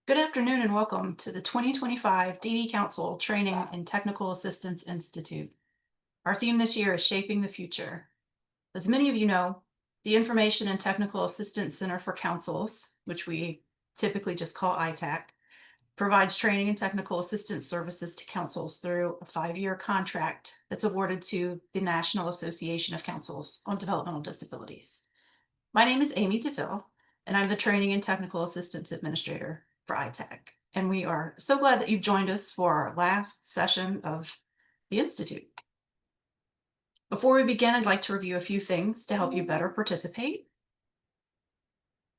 Good afternoon and welcome to the 2025 DD Council Training and Technical Assistance Institute. Our theme this year is Shaping the Future. As many of you know, the Information and Technical Assistance Center for Councils, which we typically just call ITAC, provides training and technical assistance services to councils through a 5-year contract that's awarded to the National Association of Councils on Developmental Disabilities. My name is Amy DeVille, and I'm the Training and Technical Assistance Administrator for ITAC. And we are so glad that you've joined us for our last session of the Institute. Before we begin, I'd like to review a few things to help you better participate.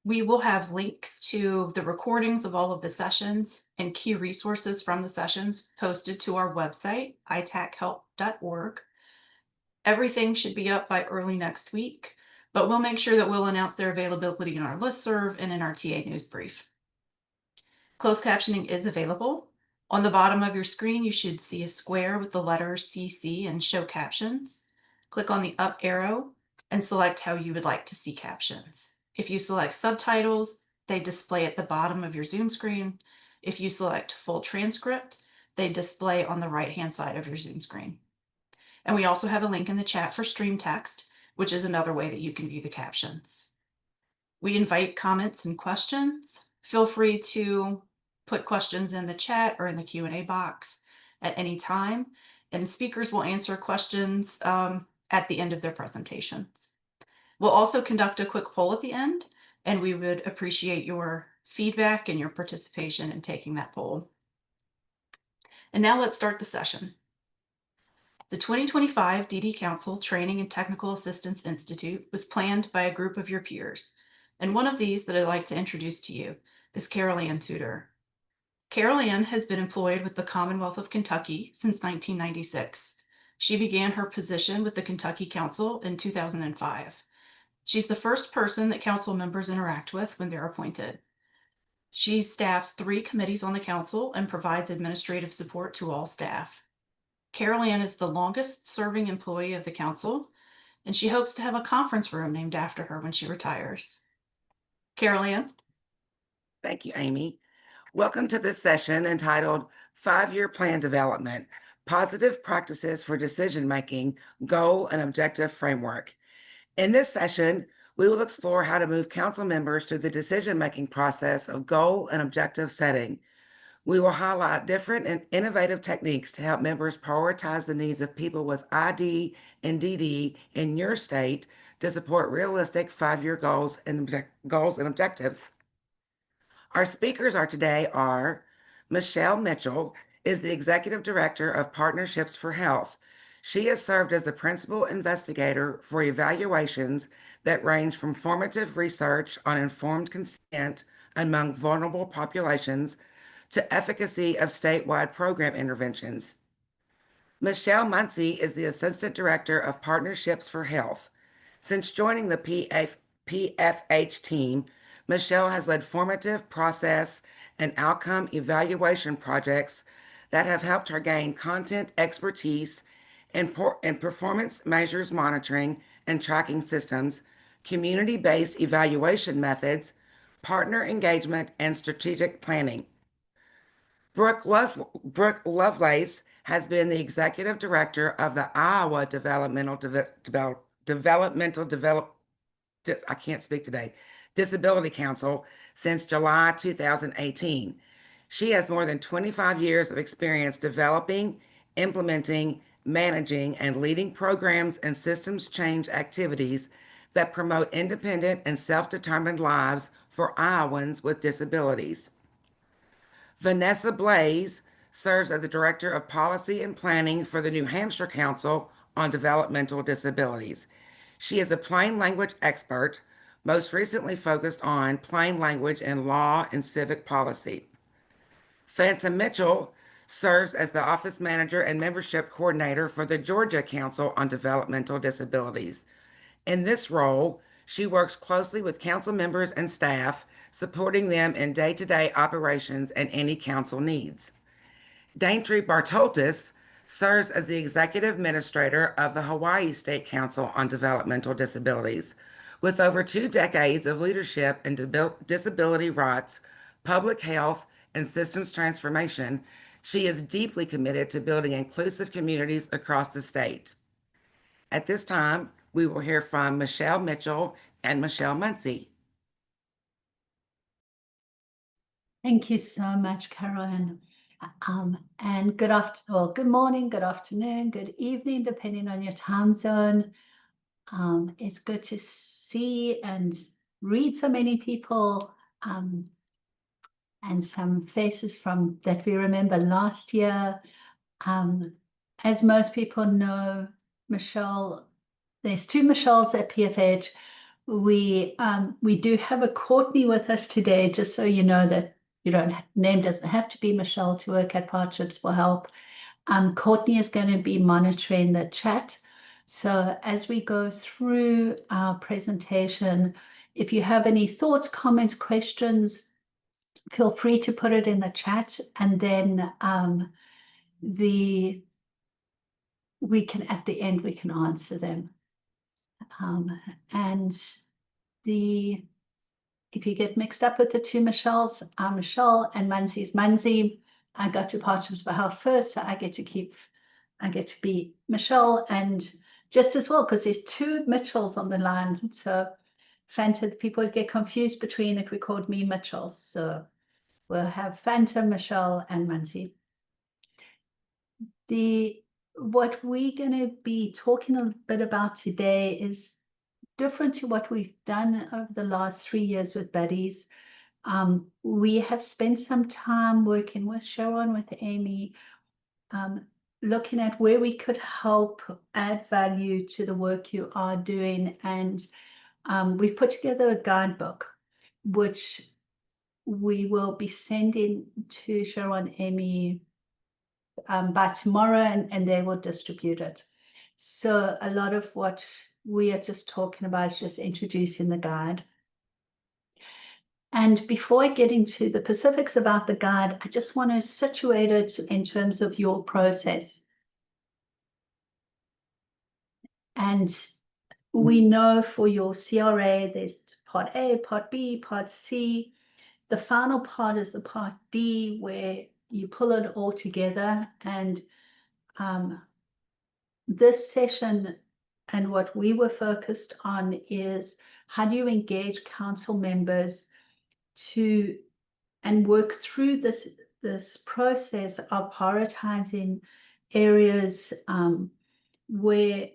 We will have links to the recordings of all of the sessions and key resources from the sessions posted to our website, itachelp.org. Everything should be up by early next week, but we'll make sure that we'll announce their availability in our listserv and in our TA news brief. Closed captioning is available. On the bottom of your screen, you should see a square with the letters CC and Show Captions. Click on the up arrow and select how you would like to see captions. If you select subtitles, they display at the bottom of your Zoom screen. If you select full transcript, they display on the right-hand side of your Zoom screen. And we also have a link in the chat for stream text, which is another way that you can view the captions. We invite comments and questions. Feel free to put questions in the chat or in the Q&A box at any time, and speakers will answer questions at the end of their presentations. We'll also conduct a quick poll at the end, and we would appreciate your feedback and your participation in taking that poll. And now let's start the session. The 2025 DD Council Training and Technical Assistance Institute was planned by a group of your peers, and one of these that I'd like to introduce to you is Carol Ann Tudor. Carol Ann has been employed with the Commonwealth of Kentucky since 1996. She began her position with the Kentucky Council in 2005. She's the first person that council members interact with when they're appointed. She staffs 3 committees on the council and provides administrative support to all staff. Carol Ann is the longest serving employee of the council, and she hopes to have a conference room named after her when she retires. Carol Ann? Thank you, Amy. Welcome to this session entitled 5-Year Plan Development, Positive Practices for Decision-Making, Goal and Objective Framework. In this session, we will explore how to move council members through the decision-making process of goal and objective setting. We will highlight different and innovative techniques to help members prioritize the needs of people with ID and DD in your state to support realistic 5-year goals and objectives. Our speakers today are Michelle Mitchell is the Executive Director of Partnerships for Health. She has served as the principal investigator for evaluations that range from formative research on informed consent among vulnerable populations to efficacy of statewide program interventions. Michelle Muncie is the Assistant Director of Partnerships for Health. Since joining the PFH team, Michelle has led formative process and outcome evaluation projects that have helped her gain content expertise in performance measures monitoring and tracking systems, community-based evaluation methods, partner engagement, and strategic planning. Brooke Lovelace has been the executive director of the Iowa I can't speak today, Disability Council since July 2018. She has more than 25 years of experience developing, implementing, managing, and leading programs and systems change activities that promote independent and self-determined lives for Iowans with disabilities. Vanessa Blaze serves as the Director of Policy and Planning for the New Hampshire Council on Developmental Disabilities. She is a plain language expert, most recently focused on plain language in law and civic policy. Phantom Mitchell serves as the Office Manager and Membership Coordinator for the Georgia Council on Developmental Disabilities. In this role, she works closely with council members and staff, supporting them in day-to-day operations and any council needs. Daintree Bartoltis serves as the Executive Administrator of the Hawaii State Council on Developmental Disabilities. With over 2 decades of leadership in disability rights, public health, and systems transformation, she is deeply committed to building inclusive communities across the state. At this time, we will hear from Michelle Mitchell and Michelle Muncie. Thank you so much, Carolyn. And good morning, good afternoon, good evening, depending on your time zone. It's good to see and read so many people and some faces from that we remember last year. As most people know, Michelle, there's two Michelles at PFH. We do have a Courtney with us today, just so you know that name doesn't have to be Michelle to work at Partnerships for Health. Courtney is going to be monitoring the chat. So as we go through our presentation, if you have any thoughts, comments, questions, feel free to put it in the chat, and then at the end we can answer them. And if you get mixed up with the two Michelles, I'm Michelle and Munsie's Munsie. I got to Partnerships for Health first, so I get to be Michelle, and just as well, because there's two Mitchells on the line. So Fanta, people would get confused between if we called me Mitchell. So we'll have Fanta, Michelle, and Muncie. What we're going to be talking a bit about today is different to what we've done over the last 3 years with Buddies. We have spent some time working with Sharon, with Amy, looking at where we could help add value to the work you are doing. And we've put together a guidebook, which we will be sending to Sharon, Amy by tomorrow, and they will distribute it. So a lot of what we are just talking about is just introducing the guide. And before I get into the specifics about the guide, I just want to situate it in terms of your process. And we know for your CRA, there's part A, part B, part C. The final part is the part D, where you pull it all together. And this session and what we were focused on is how do you engage council members and work through this process of prioritizing areas where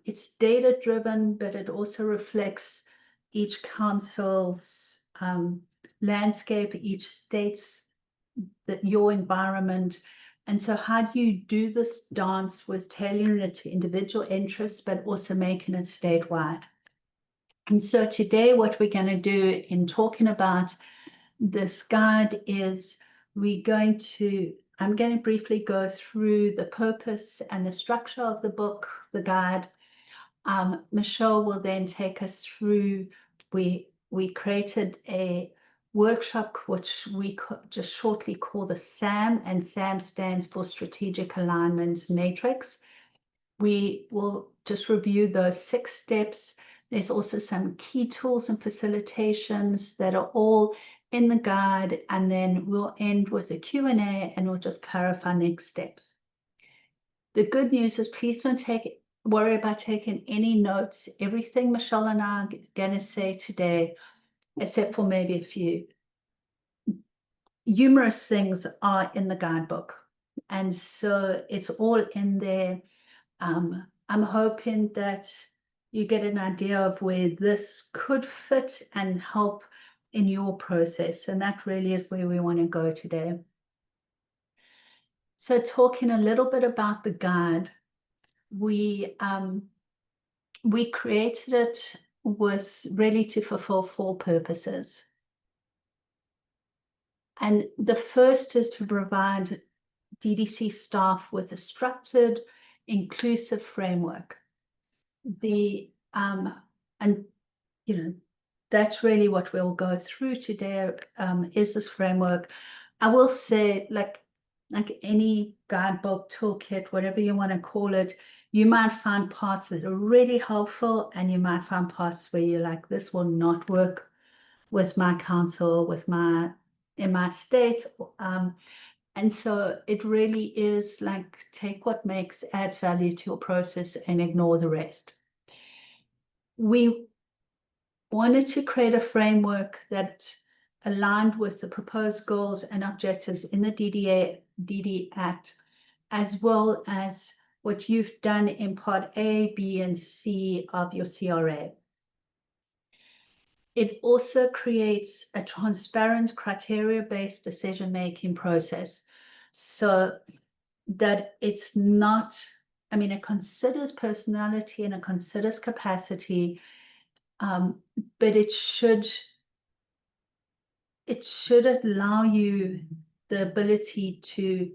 it's data driven, but it also reflects each council's landscape, each state's your environment. And so how do you do this dance with tailoring it to individual interests, but also making it statewide? And so today, what we're going to do in talking about this guide is I'm going to briefly go through the purpose and the structure of the book, the guide. Michelle will then take us through, we created a workshop which we just shortly call the SAM, and SAM stands for Strategic Alignment Matrix. We will just review those 6 steps. There's also some key tools and facilitations that are all in the guide, and then we'll end with a Q&A and we'll just clarify next steps. The good news is please don't worry about taking any notes. Everything Michelle and I are going to say today, except for maybe a few humorous things, are in the guidebook. And so it's all in there. I'm hoping that you get an idea of where this could fit and help in your process. And that really is where we want to go today. So talking a little bit about the guide, we created it really to fulfill 4 purposes. And the first is to provide DDC staff with a structured, inclusive framework. That's really what we'll go through today, is this framework. I will say, like any guidebook, toolkit, whatever you want to call it, you might find parts that are really helpful, and you might find parts where you're like, this will not work with my council, with my in my state. And so it really is like take what adds value to your process and ignore the rest. We wanted to create a framework that aligned with the proposed goals and objectives in the DD Act, as well as what you've done in Part A, B, and C of your CRA. It also creates a transparent criteria-based decision-making process so that it's not, I mean, it considers personality and it considers capacity, but it should allow you the ability to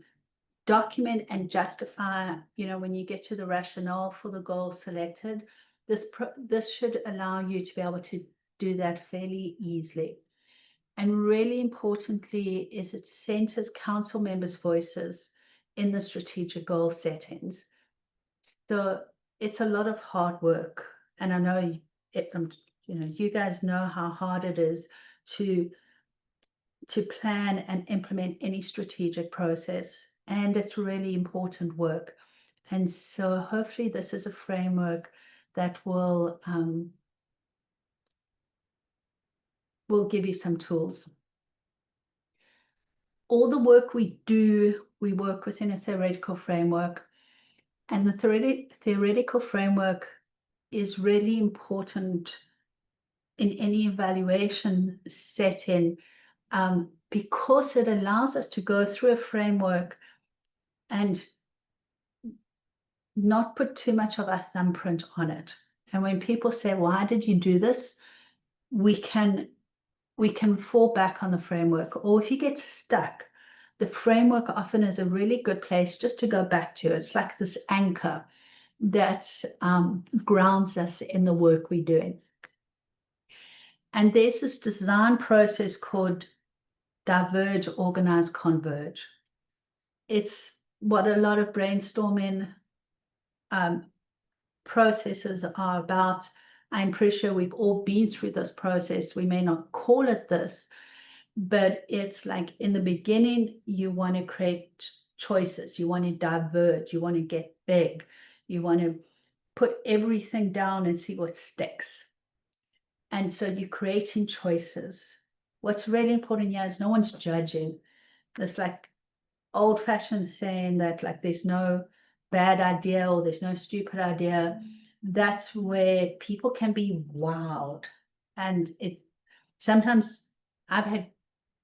document and justify, when you get to the rationale for the goal selected. This should allow you to be able to do that fairly easily. And really importantly is it centers council members' voices in the strategic goal settings. So it's a lot of hard work. And I know you guys know how hard it is to plan and implement any strategic process. And it's really important work. And so hopefully this is a framework that will give you some tools. All the work we do, we work within a theoretical framework. And the theoretical framework is really important in any evaluation setting, because it allows us to go through a framework and not put too much of our thumbprint on it. And when people say, why did you do this? We can fall back on the framework. Or if you get stuck, the framework often is a really good place just to go back to. It's like this anchor that grounds us in the work we're doing. And there's this design process called diverge, organize, converge. It's what a lot of brainstorming processes are about. I'm pretty sure we've all been through this process. We may not call it this, but it's like in the beginning, you want to create choices. You want to diverge. You want to get big. You want to put everything down and see what sticks. And so you're creating choices. What's really important here is no one's judging. It's like old-fashioned saying that like there's no bad idea or there's no stupid idea. That's where people can be wild. And it's sometimes I've had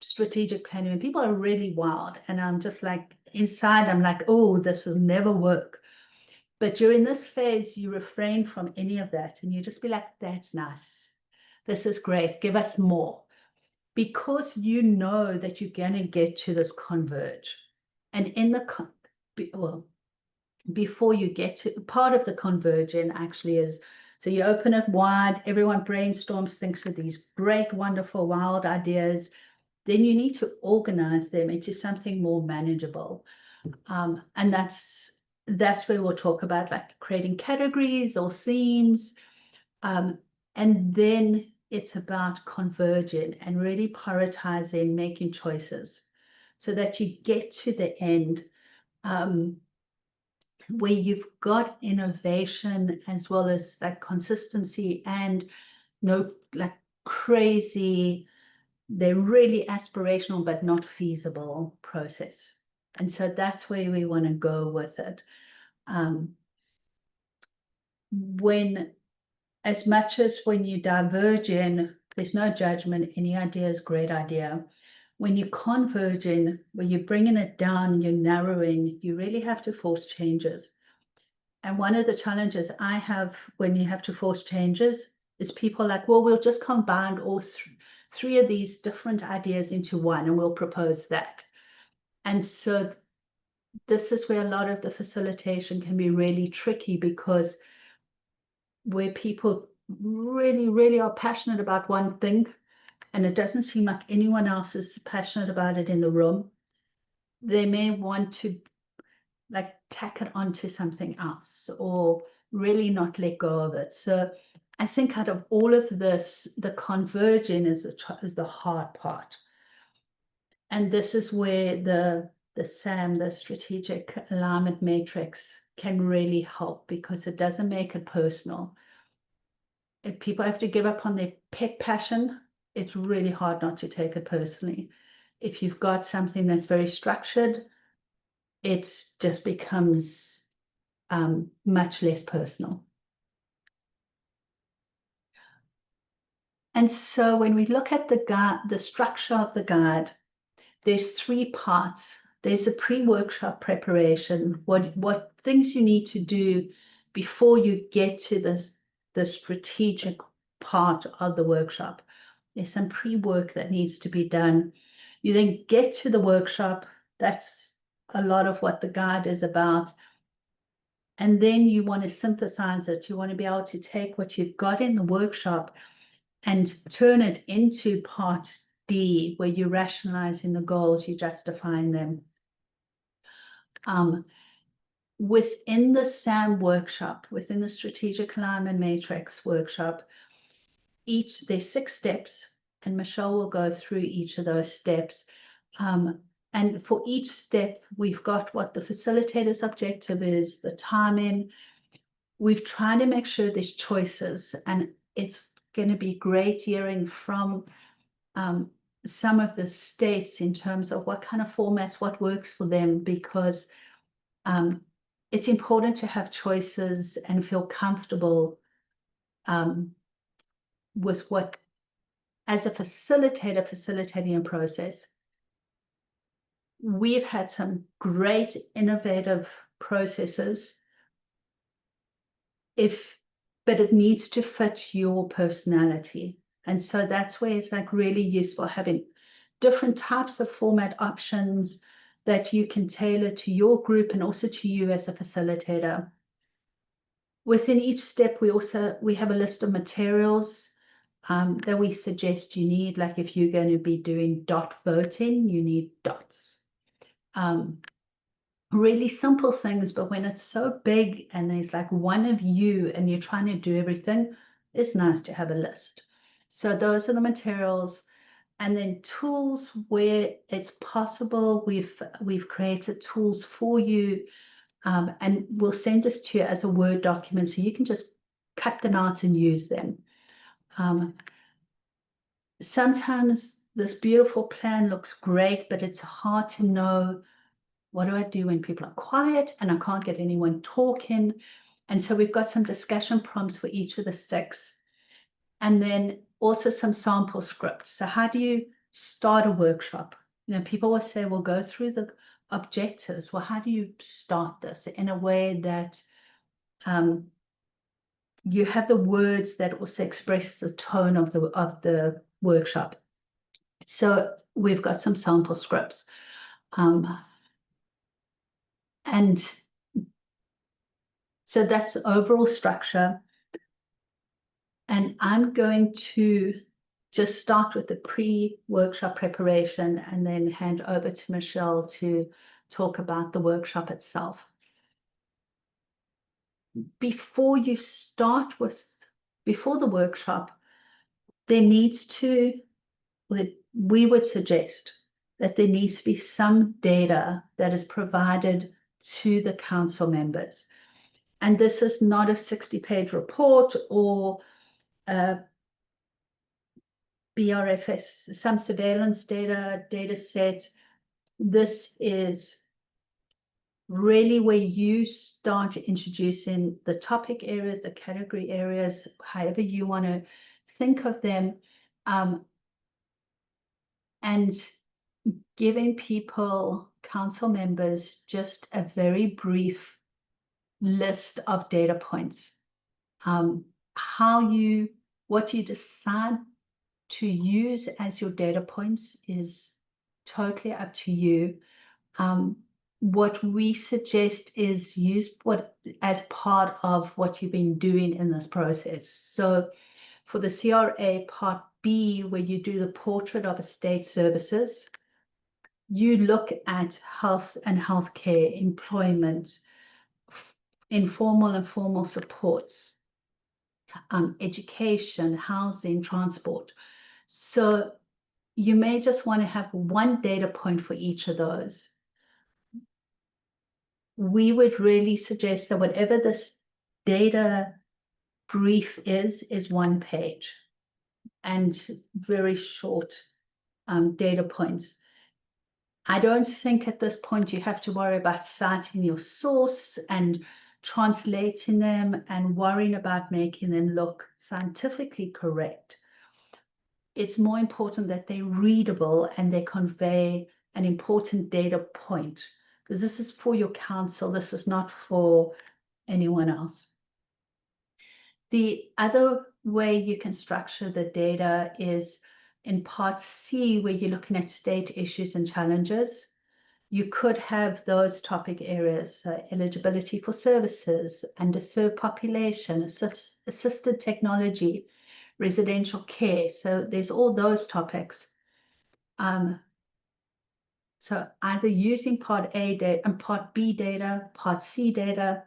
strategic planning and people are really wild. And I'm just like inside, I'm like, oh, this will never work. But during this phase, you refrain from any of that and you just be like, that's nice. This is great. Give us more. Because you know that you're going to get to this converge. And in the, before you get to, part of the converging actually is, so you open it wide, everyone brainstorms, thinks of these great, wonderful, wild ideas. Then you need to organize them into something more manageable. And that's where we'll talk about like creating categories or themes. And then it's about converging and really prioritizing, making choices so that you get to the end where you've got innovation as well as like consistency and no like crazy, they're really aspirational but not feasible process. And so that's where we want to go with it. As much as when you diverge in, there's no judgment, any idea is a great idea. When you converge in, when you're bringing it down, you're narrowing, you really have to force changes. And one of the challenges I have when you have to force changes is people like, well, we'll just combine all three of these different ideas into one and we'll propose that. And so this is where a lot of the facilitation can be really tricky, because where people really, really are passionate about one thing, and it doesn't seem like anyone else is passionate about it in the room, they may want to like tack it onto something else or really not let go of it. So I think out of all of this, the converging is the hard part. And this is where the SAM, the Strategic Alignment Matrix, can really help, because it doesn't make it personal. If people have to give up on their pet passion, it's really hard not to take it personally. If you've got something that's very structured, it just becomes much less personal. And so when we look at the guide, the structure of the guide, there's 3 parts. There's a pre-workshop preparation, what things you need to do before you get to the strategic part of the workshop. There's some pre-work that needs to be done. You then get to the workshop. That's a lot of what the guide is about. And then you want to synthesize it. You want to be able to take what you've got in the workshop and turn it into part D, where you're rationalizing the goals, you're justifying them. Within the SAM workshop, within the Strategic Alignment Matrix workshop, there's 6 steps, and Michelle will go through each of those steps. And for each step, we've got what the facilitator's objective is, the timing. We've tried to make sure there's choices, and it's going to be great hearing from some of the states in terms of what kind of formats, what works for them, because it's important to have choices and feel comfortable with what, as a facilitator, facilitating a process. We've had some great innovative processes, but it needs to fit your personality. And so that's where it's like really useful having different types of format options that you can tailor to your group and also to you as a facilitator. Within each step, we have a list of materials that we suggest you need. Like if you're going to be doing dot voting, you need dots. Really simple things, but when it's so big and there's like one of you and you're trying to do everything, it's nice to have a list. So those are the materials. And then tools where it's possible. We've created tools for you, and we'll send this to you as a Word document, so you can just cut them out and use them. Sometimes this beautiful plan looks great, but it's hard to know, what do I do when people are quiet and I can't get anyone talking? And so we've got some discussion prompts for each of the 6. And then also some sample scripts. So how do you start a workshop? You know, people will say, well, go through the objectives. Well, how do you start this in a way that you have the words that also express the tone of the workshop? So we've got some sample scripts. And so that's the overall structure. And I'm going to just start with the pre-workshop preparation and then hand over to Michelle to talk about the workshop itself. Before the workshop, we would suggest that there needs to be some data that is provided to the council members. And this is not a 60-page report or BRFS, some surveillance data set. This is really where you start introducing the topic areas, the category areas, however you want to think of them, and giving council members, just a very brief list of data points. What you decide to use as your data points is totally up to you. What we suggest is use as part of what you've been doing in this process. So for the CRA Part B, where you do the portrait of estate services, you look at health and healthcare, employment, informal and formal supports, education, housing, transport. So you may just want to have one data point for each of those. We would really suggest that whatever this data brief is 1 page and very short data points. I don't think at this point you have to worry about citing your source and translating them and worrying about making them look scientifically correct. It's more important that they're readable and they convey an important data point, because this is for your council. This is not for anyone else. The other way you can structure the data is in part C, where you're looking at state issues and challenges. You could have those topic areas, eligibility for services, underserved population, assisted technology, residential care. So there's all those topics. So either using part A data and part B data, part C data,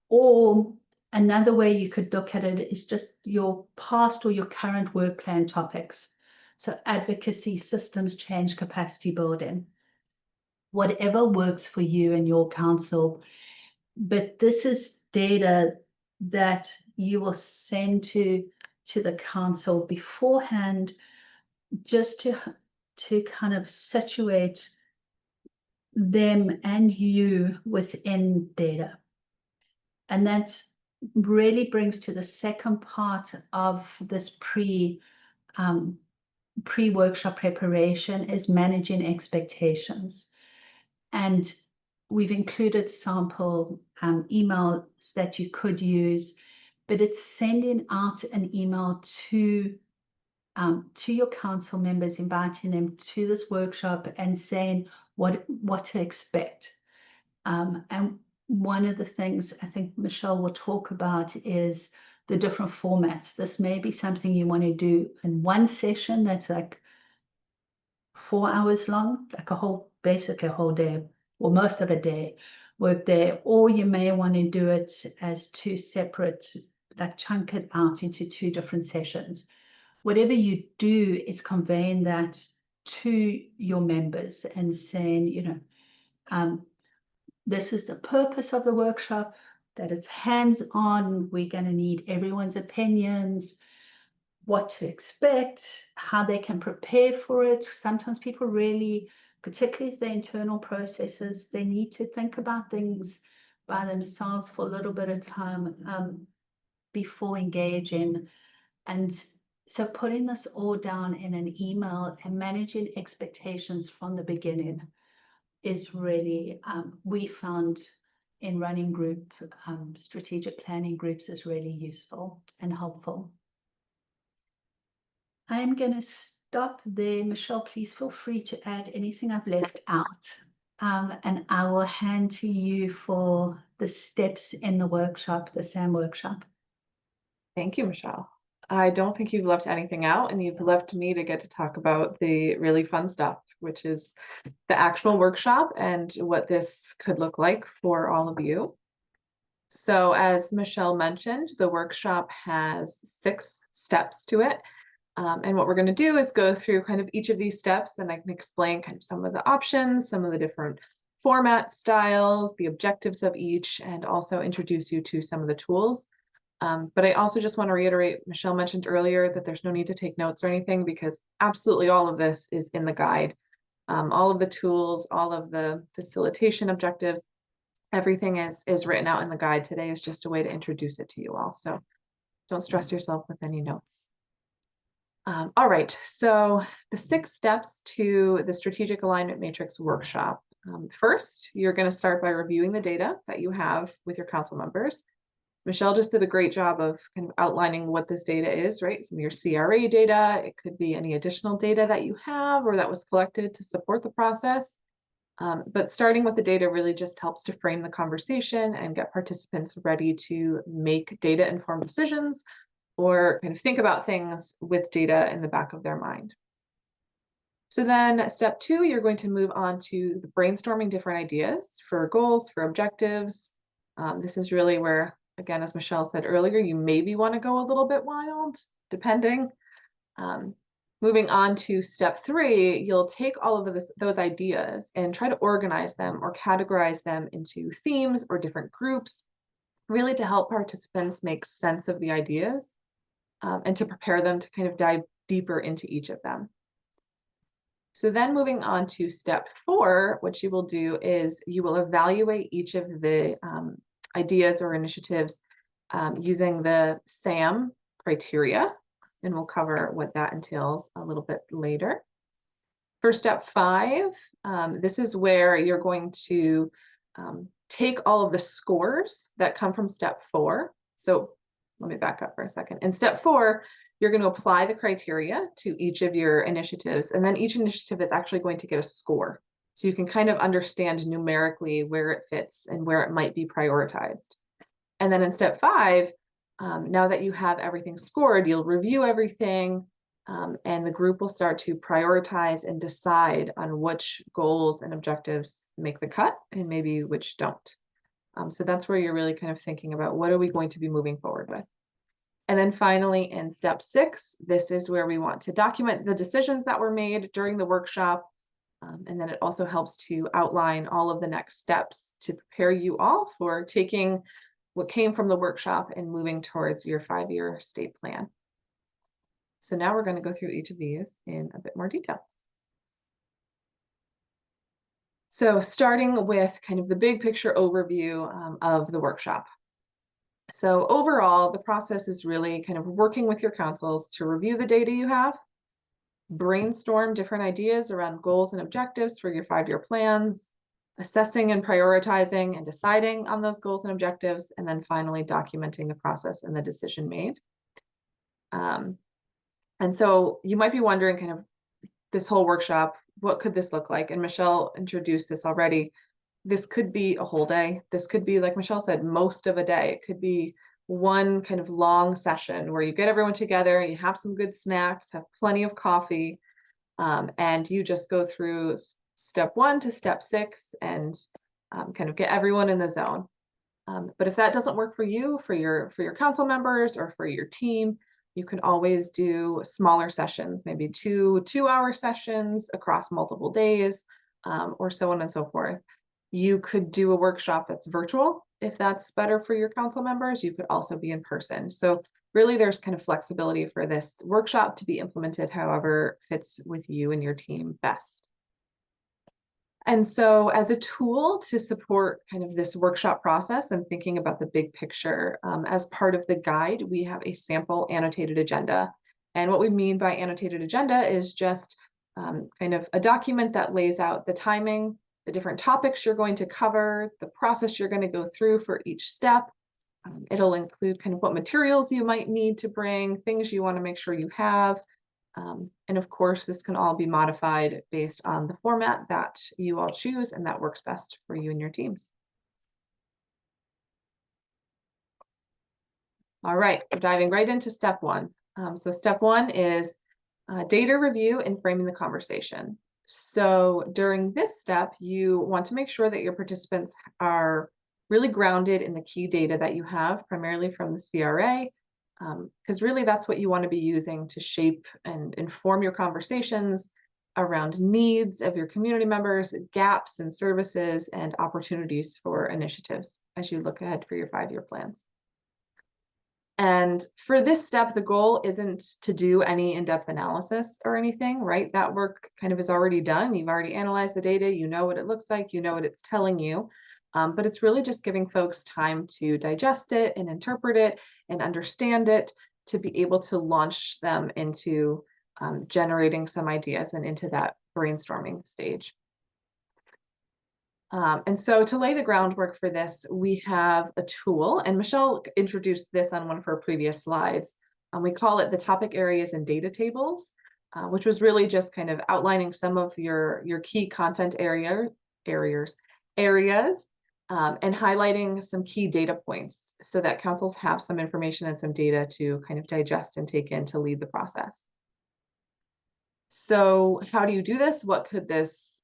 or another way you could look at it is just your past or your current work plan topics. So advocacy, systems change, capacity building, whatever works for you and your council. But this is data that you will send to the council beforehand, just to kind of situate them and you within data. And that really brings to the second part of this pre-workshop preparation, is managing expectations. And we've included sample emails that you could use, but it's sending out an email to your council members, inviting them to this workshop and saying what to expect. And one of the things I think Michelle will talk about is the different formats. This may be something you want to do in one session that's like 4 hours long, like basically a whole day, or most of a day, work day, or you may want to do it as 2 separate, like chunk it out into 2 different sessions. Whatever you do, it's conveying that to your members and saying, this is the purpose of the workshop, that it's hands-on. We're going to need everyone's opinions, what to expect, how they can prepare for it. Sometimes people really, particularly if they're internal processes, they need to think about things by themselves for a little bit of time before engaging. And so putting this all down in an email and managing expectations from the beginning is really, we found in running group, strategic planning groups is really useful and helpful. I'm going to stop there. Michelle, please feel free to add anything I've left out. And I will hand to you for the steps in the workshop, the SAM workshop. Thank you, Michelle. I don't think you've left anything out, and you've left me to get to talk about the really fun stuff, which is the actual workshop and what this could look like for all of you. So as Michelle mentioned, the workshop has 6 steps to it. And what we're going to do is go through kind of each of these steps, and I can explain kind of some of the options, some of the different format styles, the objectives of each, and also introduce you to some of the tools. But I also just want to reiterate, Michelle mentioned earlier that there's no need to take notes or anything, because absolutely all of this is in the guide. All of the tools, all of the facilitation objectives, everything is written out in the guide. Today is just a way to introduce it to you all. So don't stress yourself with any notes. All right, so the 6 steps to the Strategic Alignment Matrix workshop. First, you're going to start by reviewing the data that you have with your council members. Michelle just did a great job of kind of outlining what this data is, right? Some of your CRA data, it could be any additional data that you have or that was collected to support the process. But starting with the data really just helps to frame the conversation and get participants ready to make data-informed decisions or kind of think about things with data in the back of their mind. So then step 2, you're going to move on to the brainstorming different ideas for goals, for objectives. This is really where, again, as Michelle said earlier, you maybe want to go a little bit wild, depending. Moving on to step 3, you'll take all of those ideas and try to organize them or categorize them into themes or different groups, really to help participants make sense of the ideas and to prepare them to kind of dive deeper into each of them. So then moving on to step 4, what you will do is you will evaluate each of the ideas or initiatives using the SAM criteria, and we'll cover what that entails a little bit later. For step 5, this is where you're going to take all of the scores that come from step 4. So let me back up for a second. In step 4, you're going to apply the criteria to each of your initiatives, and then each initiative is actually going to get a score. So you can kind of understand numerically where it fits and where it might be prioritized. And then in step 5, now that you have everything scored, you'll review everything, and the group will start to prioritize and decide on which goals and objectives make the cut and maybe which don't. So that's where you're really kind of thinking about what are we going to be moving forward with. And then finally, in step 6, this is where we want to document the decisions that were made during the workshop. And then it also helps to outline all of the next steps to prepare you all for taking what came from the workshop and moving towards your 5-year state plan. So now we're going to go through each of these in a bit more detail. So starting with kind of the big picture overview of the workshop. So overall, the process is really kind of working with your councils to review the data you have, brainstorm different ideas around goals and objectives for your 5-year plans, assessing and prioritizing and deciding on those goals and objectives, and then finally documenting the process and the decision made. And so you might be wondering kind of this whole workshop, what could this look like? And Michelle introduced this already. This could be a whole day. This could be, like Michelle said, most of a day. It could be one kind of long session where you get everyone together, you have some good snacks, have plenty of coffee, and you just go through step 1 to step 6 and kind of get everyone in the zone. But if that doesn't work for you, for your council members or for your team, you can always do smaller sessions, maybe 2-hour sessions across multiple days, or so on and so forth. You could do a workshop that's virtual if that's better for your council members. You could also be in person. So really there's kind of flexibility for this workshop to be implemented however fits with you and your team best. And so as a tool to support kind of this workshop process and thinking about the big picture, as part of the guide, we have a sample annotated agenda. And what we mean by annotated agenda is just kind of a document that lays out the timing, the different topics you're going to cover, the process you're going to go through for each step. It'll include kind of what materials you might need to bring, things you want to make sure you have. And of course, this can all be modified based on the format that you all choose and that works best for you and your teams. All right, we're diving right into step 1. So step 1 is data review and framing the conversation. So during this step, you want to make sure that your participants are really grounded in the key data that you have, primarily from the CRA, because really that's what you want to be using to shape and inform your conversations around needs of your community members, gaps in services, and opportunities for initiatives as you look ahead for your 5-year plans. And for this step, the goal isn't to do any in-depth analysis or anything, right? That work kind of is already done. You've already analyzed the data, you know what it looks like, you know what it's telling you. But it's really just giving folks time to digest it and interpret it and understand it to be able to launch them into generating some ideas and into that brainstorming stage. And so to lay the groundwork for this, we have a tool, and Michelle introduced this on one of her previous slides. We call it the topic areas and data tables, which was really just kind of outlining some of your key content areas, and highlighting some key data points so that councils have some information and some data to kind of digest and take in to lead the process. So how do you do this? What could this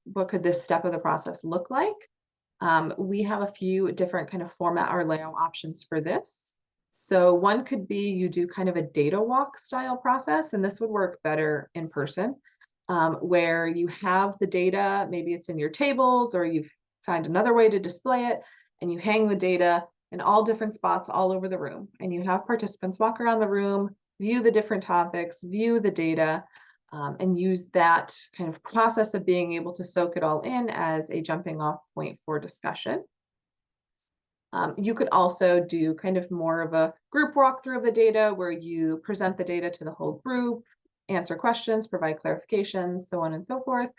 step of the process look like? We have a few different kind of format or layout options for this. So one could be you do kind of a data walk style process, and this would work better in person, where you have the data, maybe it's in your tables or you find another way to display it, and you hang the data in all different spots all over the room. And you have participants walk around the room, view the different topics, view the data, and use that kind of process of being able to soak it all in as a jumping off point for discussion. You could also do kind of more of a group walkthrough of the data where you present the data to the whole group, answer questions, provide clarifications, so on and so forth,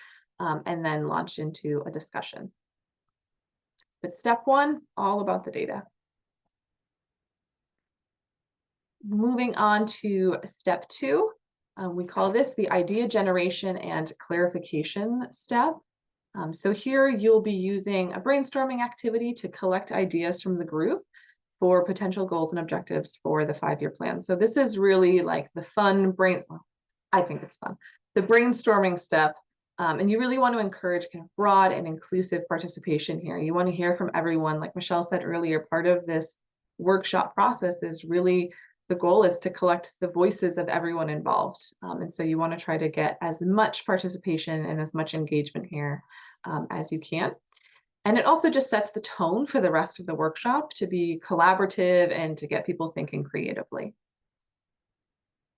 and then launch into a discussion. But step one, all about the data. Moving on to step two, we call this the idea generation and clarification step. So here you'll be using a brainstorming activity to collect ideas from the group for potential goals and objectives for the 5-year plan. So this is really like the fun I think it's fun, the brainstorming step. And you really want to encourage kind of broad and inclusive participation here. You want to hear from everyone. Like Michelle said earlier, part of this workshop process is really the goal is to collect the voices of everyone involved. And so you want to try to get as much participation and as much engagement here as you can. And it also just sets the tone for the rest of the workshop to be collaborative and to get people thinking creatively.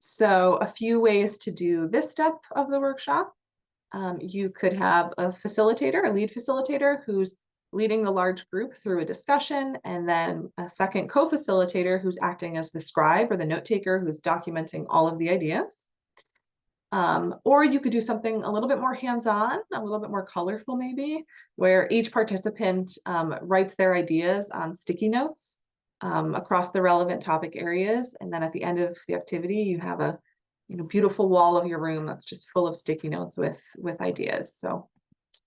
So a few ways to do this step of the workshop. You could have a facilitator, a lead facilitator who's leading the large group through a discussion, and then a second co-facilitator who's acting as the scribe or the note taker who's documenting all of the ideas. Or you could do something a little bit more hands-on, a little bit more colorful maybe, where each participant writes their ideas on sticky notes across the relevant topic areas. And then at the end of the activity, you have a beautiful wall of your room that's just full of sticky notes with ideas. So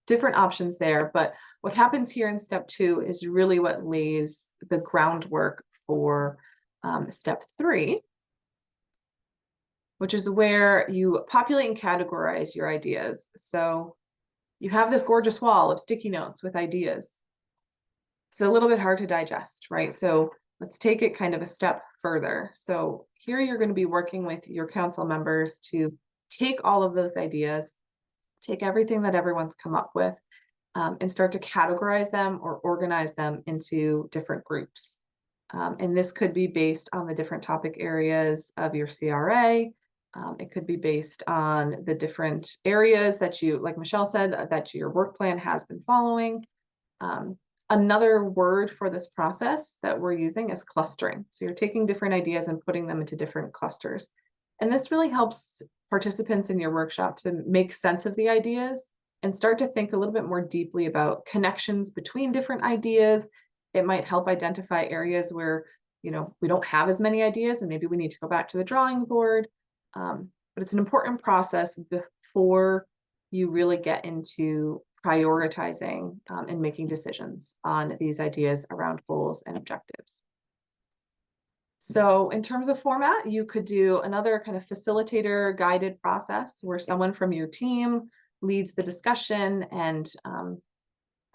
different options there. But what happens here in step two is really what lays the groundwork for step three, which is where you populate and categorize your ideas. So you have this gorgeous wall of sticky notes with ideas. It's a little bit hard to digest, right? So let's take it kind of a step further. So here you're going to be working with your council members to take all of those ideas, take everything that everyone's come up with, and start to categorize them or organize them into different groups. And this could be based on the different topic areas of your CRA. It could be based on the different areas that you, like Michelle said, that your work plan has been following. Another word for this process that we're using is clustering. So you're taking different ideas and putting them into different clusters. And this really helps participants in your workshop to make sense of the ideas and start to think a little bit more deeply about connections between different ideas. It might help identify areas where, we don't have as many ideas and maybe we need to go back to the drawing board. But it's an important process before you really get into prioritizing and making decisions on these ideas around goals and objectives. So in terms of format, you could do another kind of facilitator guided process where someone from your team leads the discussion, and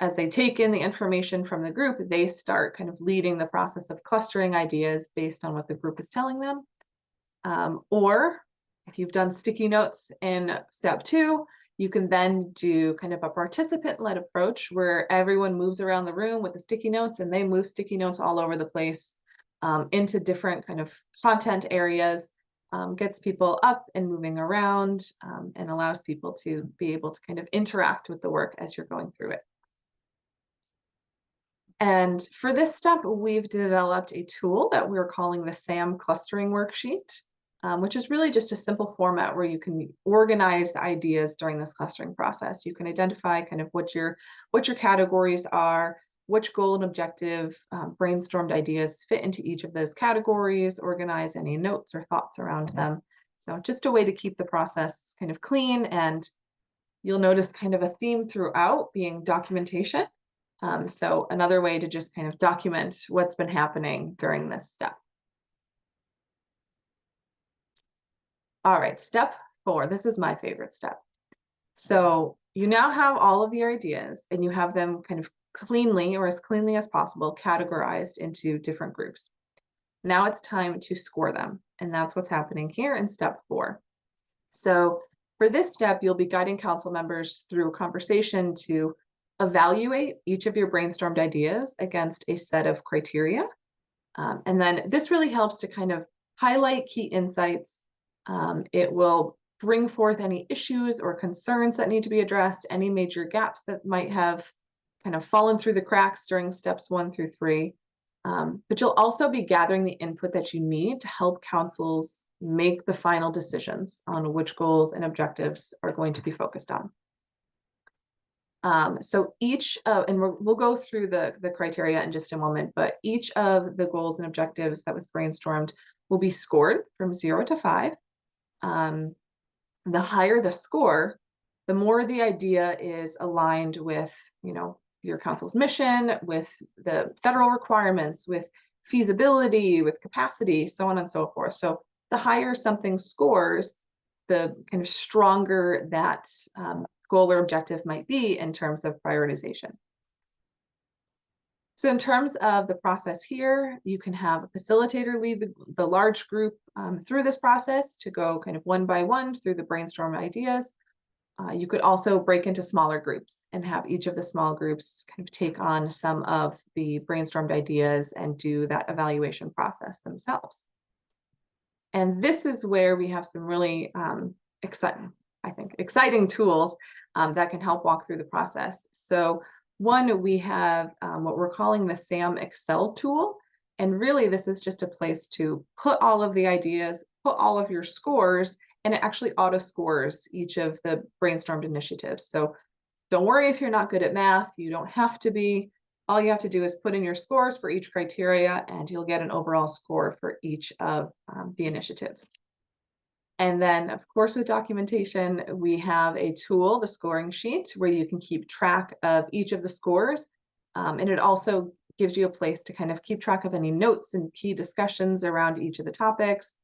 as they take in the information from the group, they start kind of leading the process of clustering ideas based on what the group is telling them. Or if you've done sticky notes in step two, you can then do kind of a participant-led approach where everyone moves around the room with the sticky notes and they move sticky notes all over the place into different kind of content areas, gets people up and moving around, and allows people to be able to kind of interact with the work as you're going through it. And for this step, we've developed a tool that we're calling the SAM clustering worksheet, which is really just a simple format where you can organize the ideas during this clustering process. You can identify kind of what your categories are, which goal and objective brainstormed ideas fit into each of those categories, organize any notes or thoughts around them. So just a way to keep the process kind of clean, and you'll notice kind of a theme throughout being documentation. So another way to just kind of document what's been happening during this step. All right, step 4. This is my favorite step. So you now have all of your ideas and you have them kind of cleanly, or as cleanly as possible, categorized into different groups. Now it's time to score them. And that's what's happening here in step 4. So for this step, you'll be guiding council members through a conversation to evaluate each of your brainstormed ideas against a set of criteria. And then this really helps to kind of highlight key insights. It will bring forth any issues or concerns that need to be addressed, any major gaps that might have kind of fallen through the cracks during steps 1 through 3. But you'll also be gathering the input that you need to help councils make the final decisions on which goals and objectives are going to be focused on. So each of, and we'll go through the criteria in just a moment, but each of the goals and objectives that was brainstormed will be scored from 0 to 5. The higher the score, the more the idea is aligned with, your council's mission, with the federal requirements, with feasibility, with capacity, so on and so forth. So the higher something scores, the kind of stronger that goal or objective might be in terms of prioritization. So in terms of the process here, you can have a facilitator lead the large group through this process to go kind of one by one through the brainstorm ideas. You could also break into smaller groups and have each of the small groups kind of take on some of the brainstormed ideas and do that evaluation process themselves. And this is where we have some really exciting tools that can help walk through the process. So one, we have what we're calling the SAM Excel tool. And really, this is just a place to put all of the ideas, put all of your scores, and it actually auto scores each of the brainstormed initiatives. So don't worry if you're not good at math, you don't have to be. All you have to do is put in your scores for each criteria and you'll get an overall score for each of the initiatives. And then, of course, with documentation, we have a tool, the scoring sheet, where you can keep track of each of the scores. And it also gives you a place to kind of keep track of any notes and key discussions around each of the topics,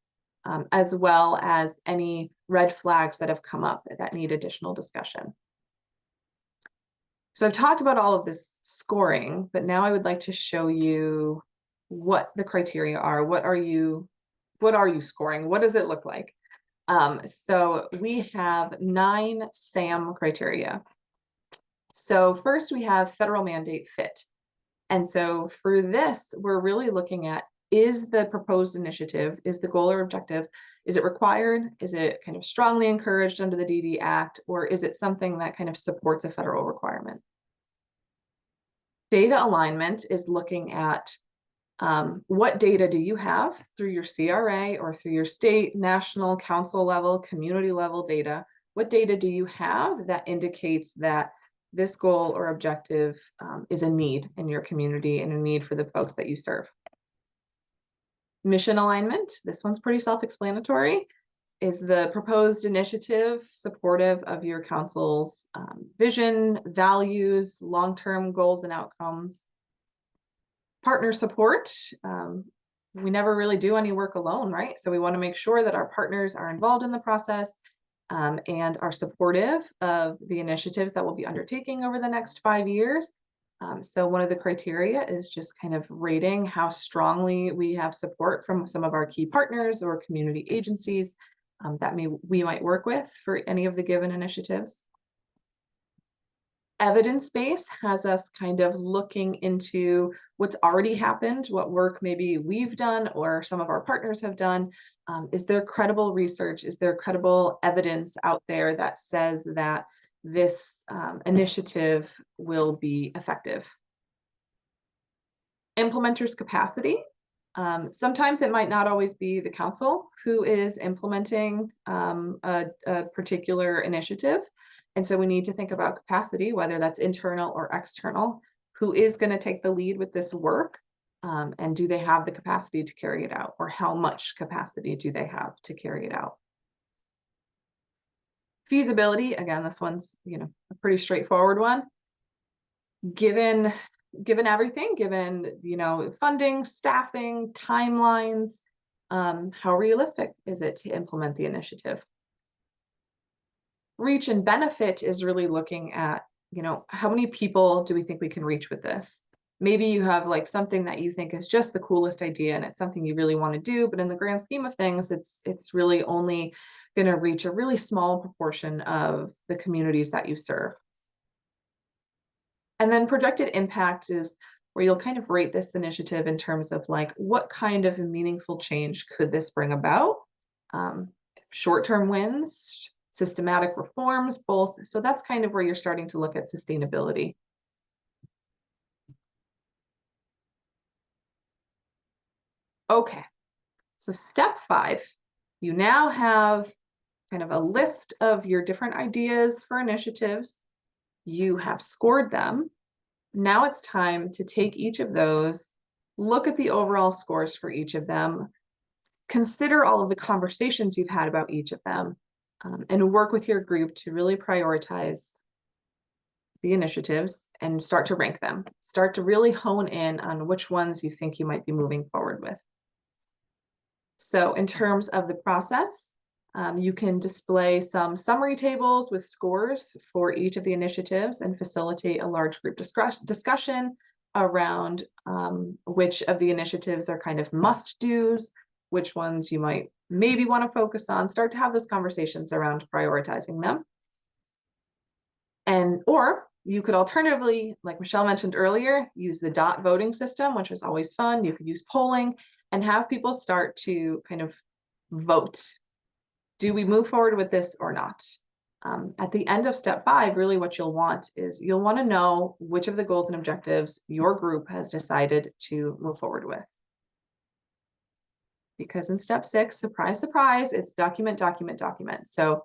as well as any red flags that have come up that need additional discussion. So I've talked about all of this scoring, but now I would like to show you what the criteria are. What are you scoring? What does it look like? So we have 9 SAM criteria. So first we have federal mandate fit. And so for this, we're really looking at, is the proposed initiative, is the goal or objective, is it required? Is it kind of strongly encouraged under the DD Act, or is it something that kind of supports a federal requirement? Data alignment is looking at what data do you have through your CRA or through your state, national, council level, community level data? What data do you have that indicates that this goal or objective is a need in your community and a need for the folks that you serve? Mission alignment, this one's pretty self-explanatory. Is the proposed initiative supportive of your council's vision, values, long-term goals and outcomes? Partner support, we never really do any work alone, right? So we want to make sure that our partners are involved in the process and are supportive of the initiatives that we'll be undertaking over the next 5 years. So one of the criteria is just kind of rating how strongly we have support from some of our key partners or community agencies that we might work with for any of the given initiatives. Evidence base has us kind of looking into what's already happened, what work maybe we've done or some of our partners have done. Is there credible research? Is there credible evidence out there that says that this initiative will be effective? Implementers capacity. Sometimes it might not always be the council who is implementing a particular initiative. And so we need to think about capacity, whether that's internal or external. Who is going to take the lead with this work? And do they have the capacity to carry it out? Or how much capacity do they have to carry it out? Feasibility, again, this one's a pretty straightforward one. Given everything, given funding, staffing, timelines, how realistic is it to implement the initiative? Reach and benefit is really looking at, how many people do we think we can reach with this? Maybe you have like something that you think is just the coolest idea and it's something you really want to do, but in the grand scheme of things, it's really only going to reach a really small proportion of the communities that you serve. And then projected impact is where you'll kind of rate this initiative in terms of like, what kind of meaningful change could this bring about? Short-term wins, systematic reforms, both. So that's kind of where you're starting to look at sustainability. Okay, so step 5, you now have kind of a list of your different ideas for initiatives. You have scored them. Now it's time to take each of those, look at the overall scores for each of them, consider all of the conversations you've had about each of them, and work with your group to really prioritize the initiatives and start to rank them. Start to really hone in on which ones you think you might be moving forward with. So in terms of the process, you can display some summary tables with scores for each of the initiatives and facilitate a large group discussion around which of the initiatives are kind of must-dos, which ones you might maybe want to focus on, start to have those conversations around prioritizing them. Or you could alternatively, like Michelle mentioned earlier, use the dot voting system, which is always fun. You could use polling and have people start to kind of vote. Do we move forward with this or not? At the end of step 5, really what you'll want is you'll want to know which of the goals and objectives your group has decided to move forward with. Because in step 6, surprise, surprise, it's document, document, document. So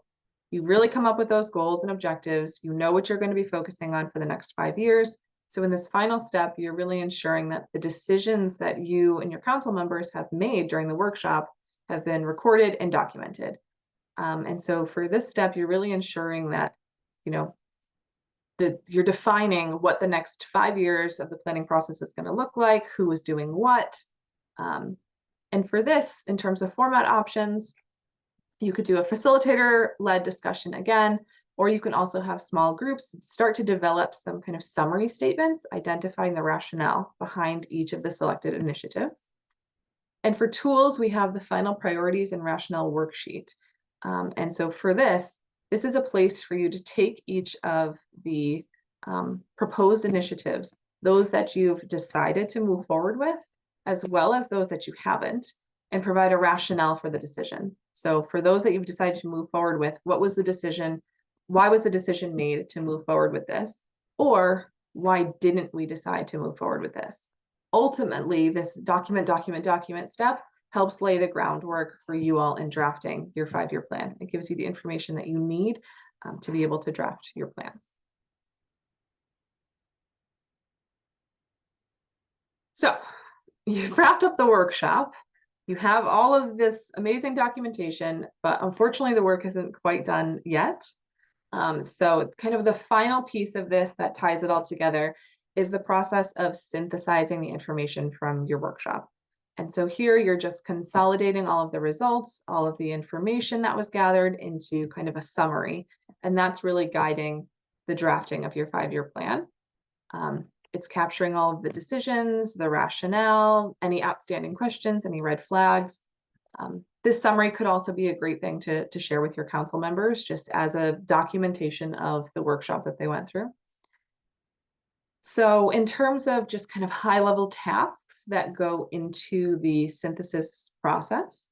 you really come up with those goals and objectives. You know what you're going to be focusing on for the next 5 years. So in this final step, you're really ensuring that the decisions that you and your council members have made during the workshop have been recorded and documented. And so for this step, you're really ensuring that, you know, that you're defining what the next 5 years of the planning process is going to look like, who is doing what. And for this, in terms of format options, you could do a facilitator-led discussion again, or you can also have small groups start to develop some kind of summary statements, identifying the rationale behind each of the selected initiatives. And for tools, we have the final priorities and rationale worksheet. And so for this is a place for you to take each of the proposed initiatives, those that you've decided to move forward with, as well as those that you haven't, and provide a rationale for the decision. So for those that you've decided to move forward with, what was the decision? Why was the decision made to move forward with this? Or why didn't we decide to move forward with this? Ultimately, this document step helps lay the groundwork for you all in drafting your 5-year plan. It gives you the information that you need to be able to draft your plans. So you've wrapped up the workshop. You have all of this amazing documentation, but unfortunately the work isn't quite done yet. So kind of the final piece of this that ties it all together is the process of synthesizing the information from your workshop. And so here you're just consolidating all of the results, all of the information that was gathered into kind of a summary. And that's really guiding the drafting of your 5-year plan. It's capturing all of the decisions, the rationale, any outstanding questions, any red flags. This summary could also be a great thing to share with your council members, just as a documentation of the workshop that they went through. So in terms of just kind of high-level tasks that go into the synthesis process,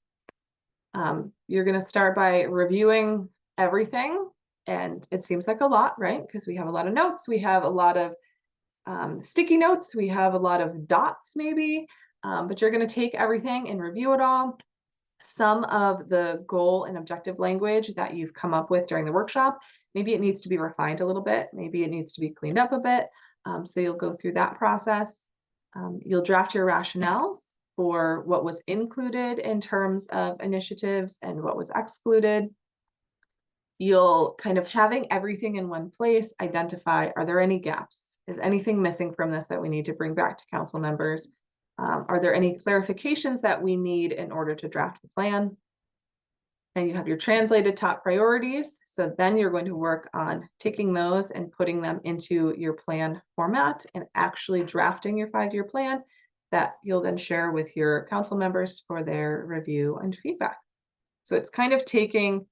you're going to start by reviewing everything. And it seems like a lot, right? Because we have a lot of notes, we have a lot of sticky notes, we have a lot of dots maybe, but you're going to take everything and review it all. Some of the goal and objective language that you've come up with during the workshop, maybe it needs to be refined a little bit, maybe it needs to be cleaned up a bit. So you'll go through that process. You'll draft your rationales for what was included in terms of initiatives and what was excluded. You'll kind of having everything in one place, identify, are there any gaps? Is anything missing from this that we need to bring back to council members? Are there any clarifications that we need in order to draft the plan? And you have your translated top priorities. So then you're going to work on taking those and putting them into your plan format and actually drafting your 5-year plan that you'll then share with your council members for their review and feedback. So it's kind of taking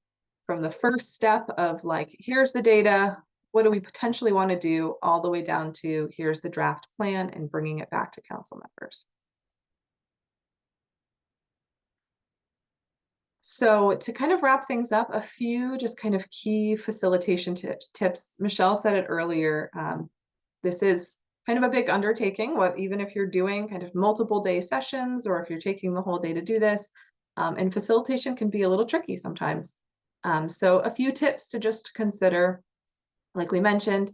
from the first step of like, here's the data, what do we potentially want to do, all the way down to here's the draft plan and bringing it back to council members. So to kind of wrap things up, a few just kind of key facilitation tips. Michelle said it earlier. This is kind of a big undertaking, even if you're doing kind of multiple day sessions or if you're taking the whole day to do this, and facilitation can be a little tricky sometimes. So a few tips to just consider, like we mentioned,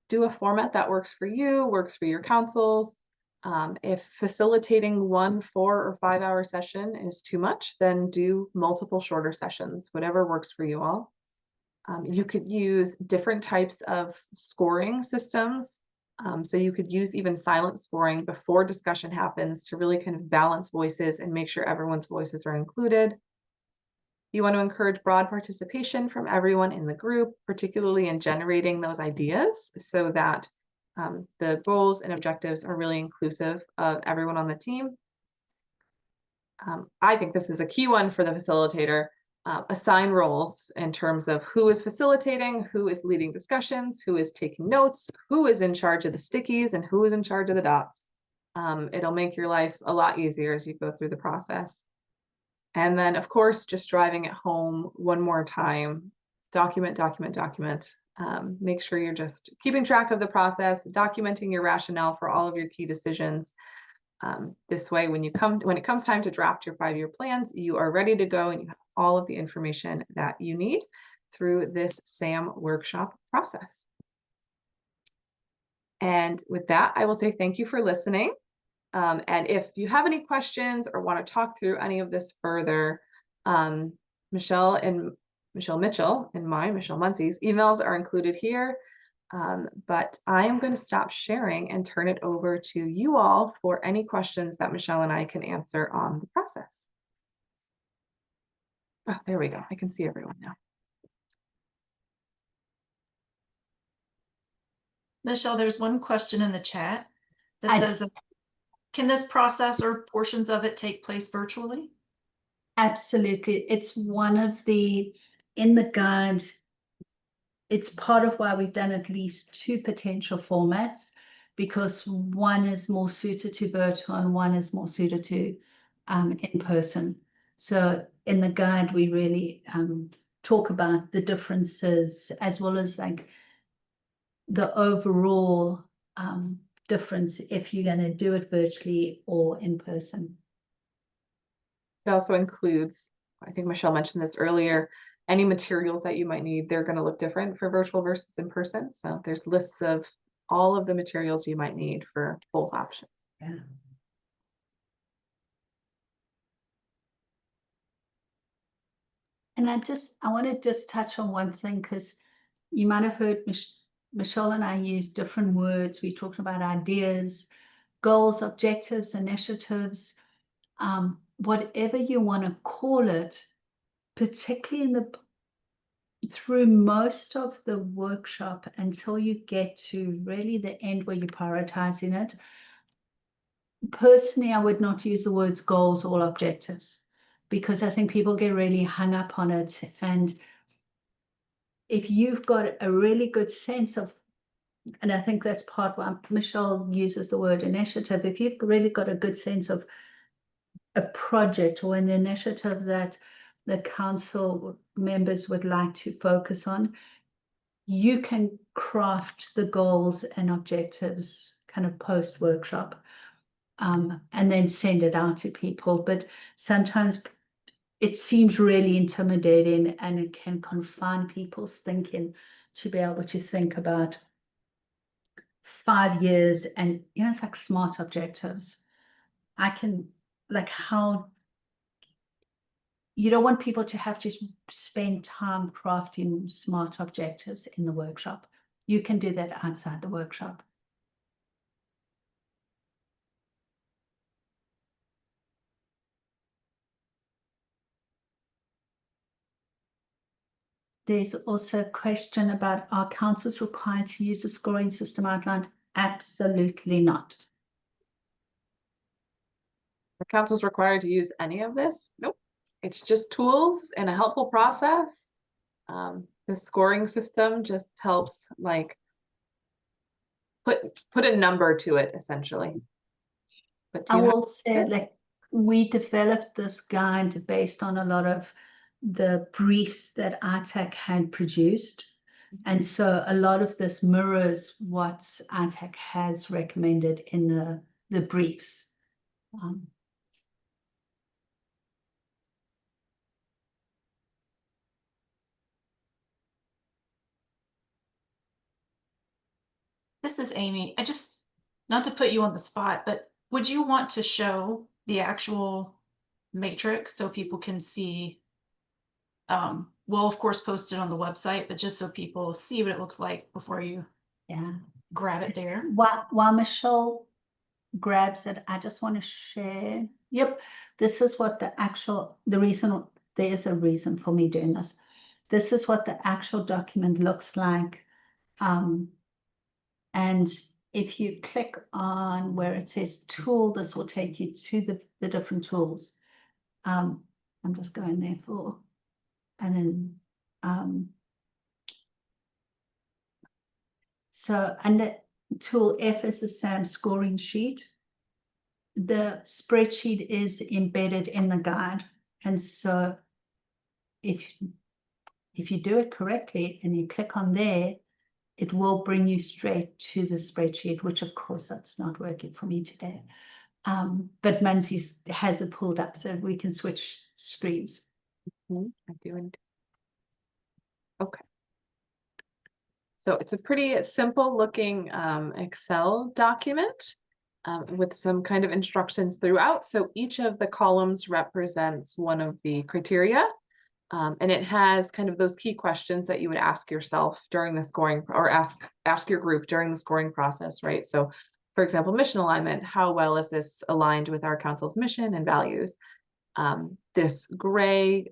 do a format that works for you, works for your councils. If facilitating 1 4 or 5 hour session is too much, then do multiple shorter sessions, whatever works for you all. You could use different types of scoring systems. So you could use even silent scoring before discussion happens to really kind of balance voices and make sure everyone's voices are included. You want to encourage broad participation from everyone in the group, particularly in generating those ideas so that the goals and objectives are really inclusive of everyone on the team. I think this is a key one for the facilitator. Assign roles in terms of who is facilitating, who is leading discussions, who is taking notes, who is in charge of the stickies, and who is in charge of the dots. It'll make your life a lot easier as you go through the process. And then, of course, just driving it home one more time, document, document, document. Make sure you're just keeping track of the process, documenting your rationale for all of your key decisions. This way, when it comes time to draft your 5-year plans, you are ready to go and you have all of the information that you need through this SAM workshop process. And with that, I will say thank you for listening. And if you have any questions or want to talk through any of this further, Michelle Mitchell and Michelle Muncie's emails are included here. But I am going to stop sharing and turn it over to you all for any questions that Michelle and I can answer on the process. Oh, there we go. I can see everyone now. Michelle, there's one question in the chat that says, can this process or portions of it take place virtually? Absolutely. It's one of in the guide, it's part of why we've done at least 2 potential formats, because one is more suited to virtual and one is more suited to in person. So in the guide, we really talk about the differences as well as like the overall difference if you're going to do it virtually or in person. It also includes, I think Michelle mentioned this earlier, any materials that you might need. They're going to look different for virtual versus in person. So there's lists of all of the materials you might need for both options. Yeah. And I want to just touch on one thing, because you might have heard Michelle and I use different words. We talked about ideas, goals, objectives, initiatives, whatever you want to call it, particularly through most of the workshop until you get to really the end where you're prioritizing it. Personally, I would not use the words goals or objectives, because I think people get really hung up on it. And if you've got a really good sense of, and I think that's part why Michelle uses the word initiative, if you've really got a good sense of a project or an initiative that the council members would like to focus on, you can craft the goals and objectives kind of post-workshop, and then send it out to people. But sometimes it seems really intimidating and it can confine people's thinking to be able to think about 5 years. And, it's like SMART objectives. How you don't want people to have to spend time crafting SMART objectives in the workshop. You can do that outside the workshop. There's also a question about, are councils required to use the scoring system outlined? Absolutely not. Are councils required to use any of this? Nope. It's just tools and a helpful process. The scoring system just helps like put a number to it essentially. But do I you have will say, like, we developed this guide based on a lot of the briefs that ITAC had produced. And so a lot of this mirrors what ITAC has recommended in the briefs. This is Amy. I just, not to put you on the spot, but would you want to show the actual matrix so people can see? We'll of course post it on the website, but just so people see what it looks like before you Yeah. grab it there. While Michelle grabs it, I just want to share. Yep, this is what the reason, there is a reason for me doing this. This is what the actual document looks like. And if you click on where it says tool, this will take you to the different tools. I'm just going there for, and then, so under tool F is the SAM scoring sheet. The spreadsheet is embedded in the guide. And so if you do it correctly and you click on there, it will bring you straight to the spreadsheet, which of course that's not working for me today. But Mansi has it pulled up so we can switch screens. I do indeed. Okay. So it's a pretty simple looking Excel document with some kind of instructions throughout. So each of the columns represents one of the criteria. And it has kind of those key questions that you would ask yourself during the scoring, or ask your group during the scoring process, right? So for example, mission alignment, how well is this aligned with our council's mission and values? This gray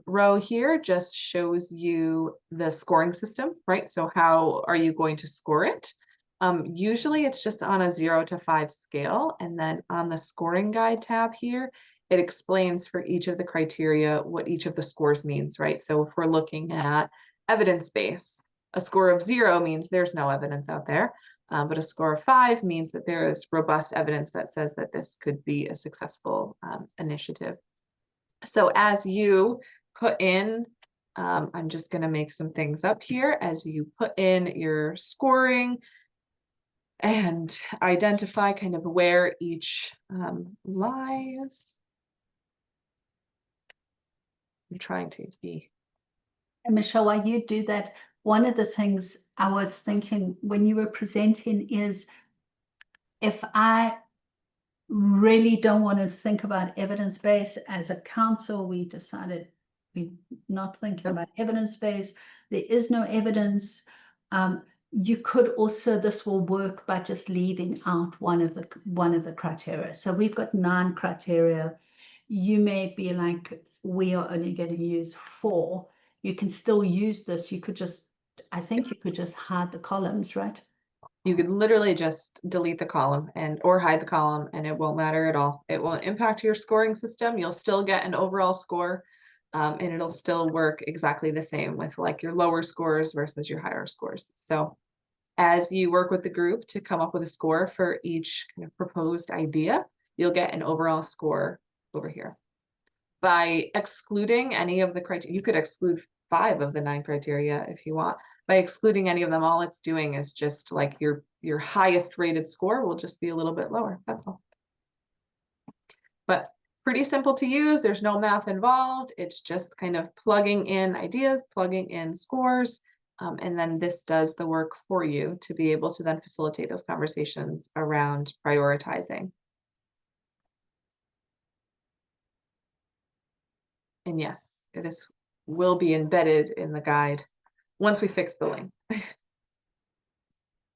row here just shows you the scoring system, right? So how are you going to score it? Usually it's just on a 0 to 5 scale. And then on the scoring guide tab here, it explains for each of the criteria what each of the scores means, right? So if we're looking at evidence base, a score of 0 means there's no evidence out there. But a score of 5 means that there is robust evidence that says that this could be a successful initiative. So as you put in, I'm just going to make some things up here, as you put in your scoring and identify kind of where each lies. I'm trying to be. And Michelle, while you do that, one of the things I was thinking when you were presenting is, if I really don't want to think about evidence base as a council, we decided we're not thinking about evidence base. There is no evidence. You could also, this will work by just leaving out one of the criteria. So we've got 9 criteria. You may be like, we are only going to use 4. You can still use this. You could just, I think you could just hide the columns, right? You could literally just delete the column or hide the column, and it won't matter at all. It won't impact your scoring system. You'll still get an overall score, and it'll still work exactly the same with like your lower scores versus your higher scores. So as you work with the group to come up with a score for each kind of proposed idea, you'll get an overall score over here. By excluding any of the criteria, you could exclude 5 of the 9 criteria if you want. By excluding any of them, all it's doing is just like your highest rated score will just be a little bit lower. That's all. But pretty simple to use. There's no math involved. It's just kind of plugging in ideas, plugging in scores. And then this does the work for you to be able to then facilitate those conversations around prioritizing. And yes, will be embedded in the guide once we fix the link.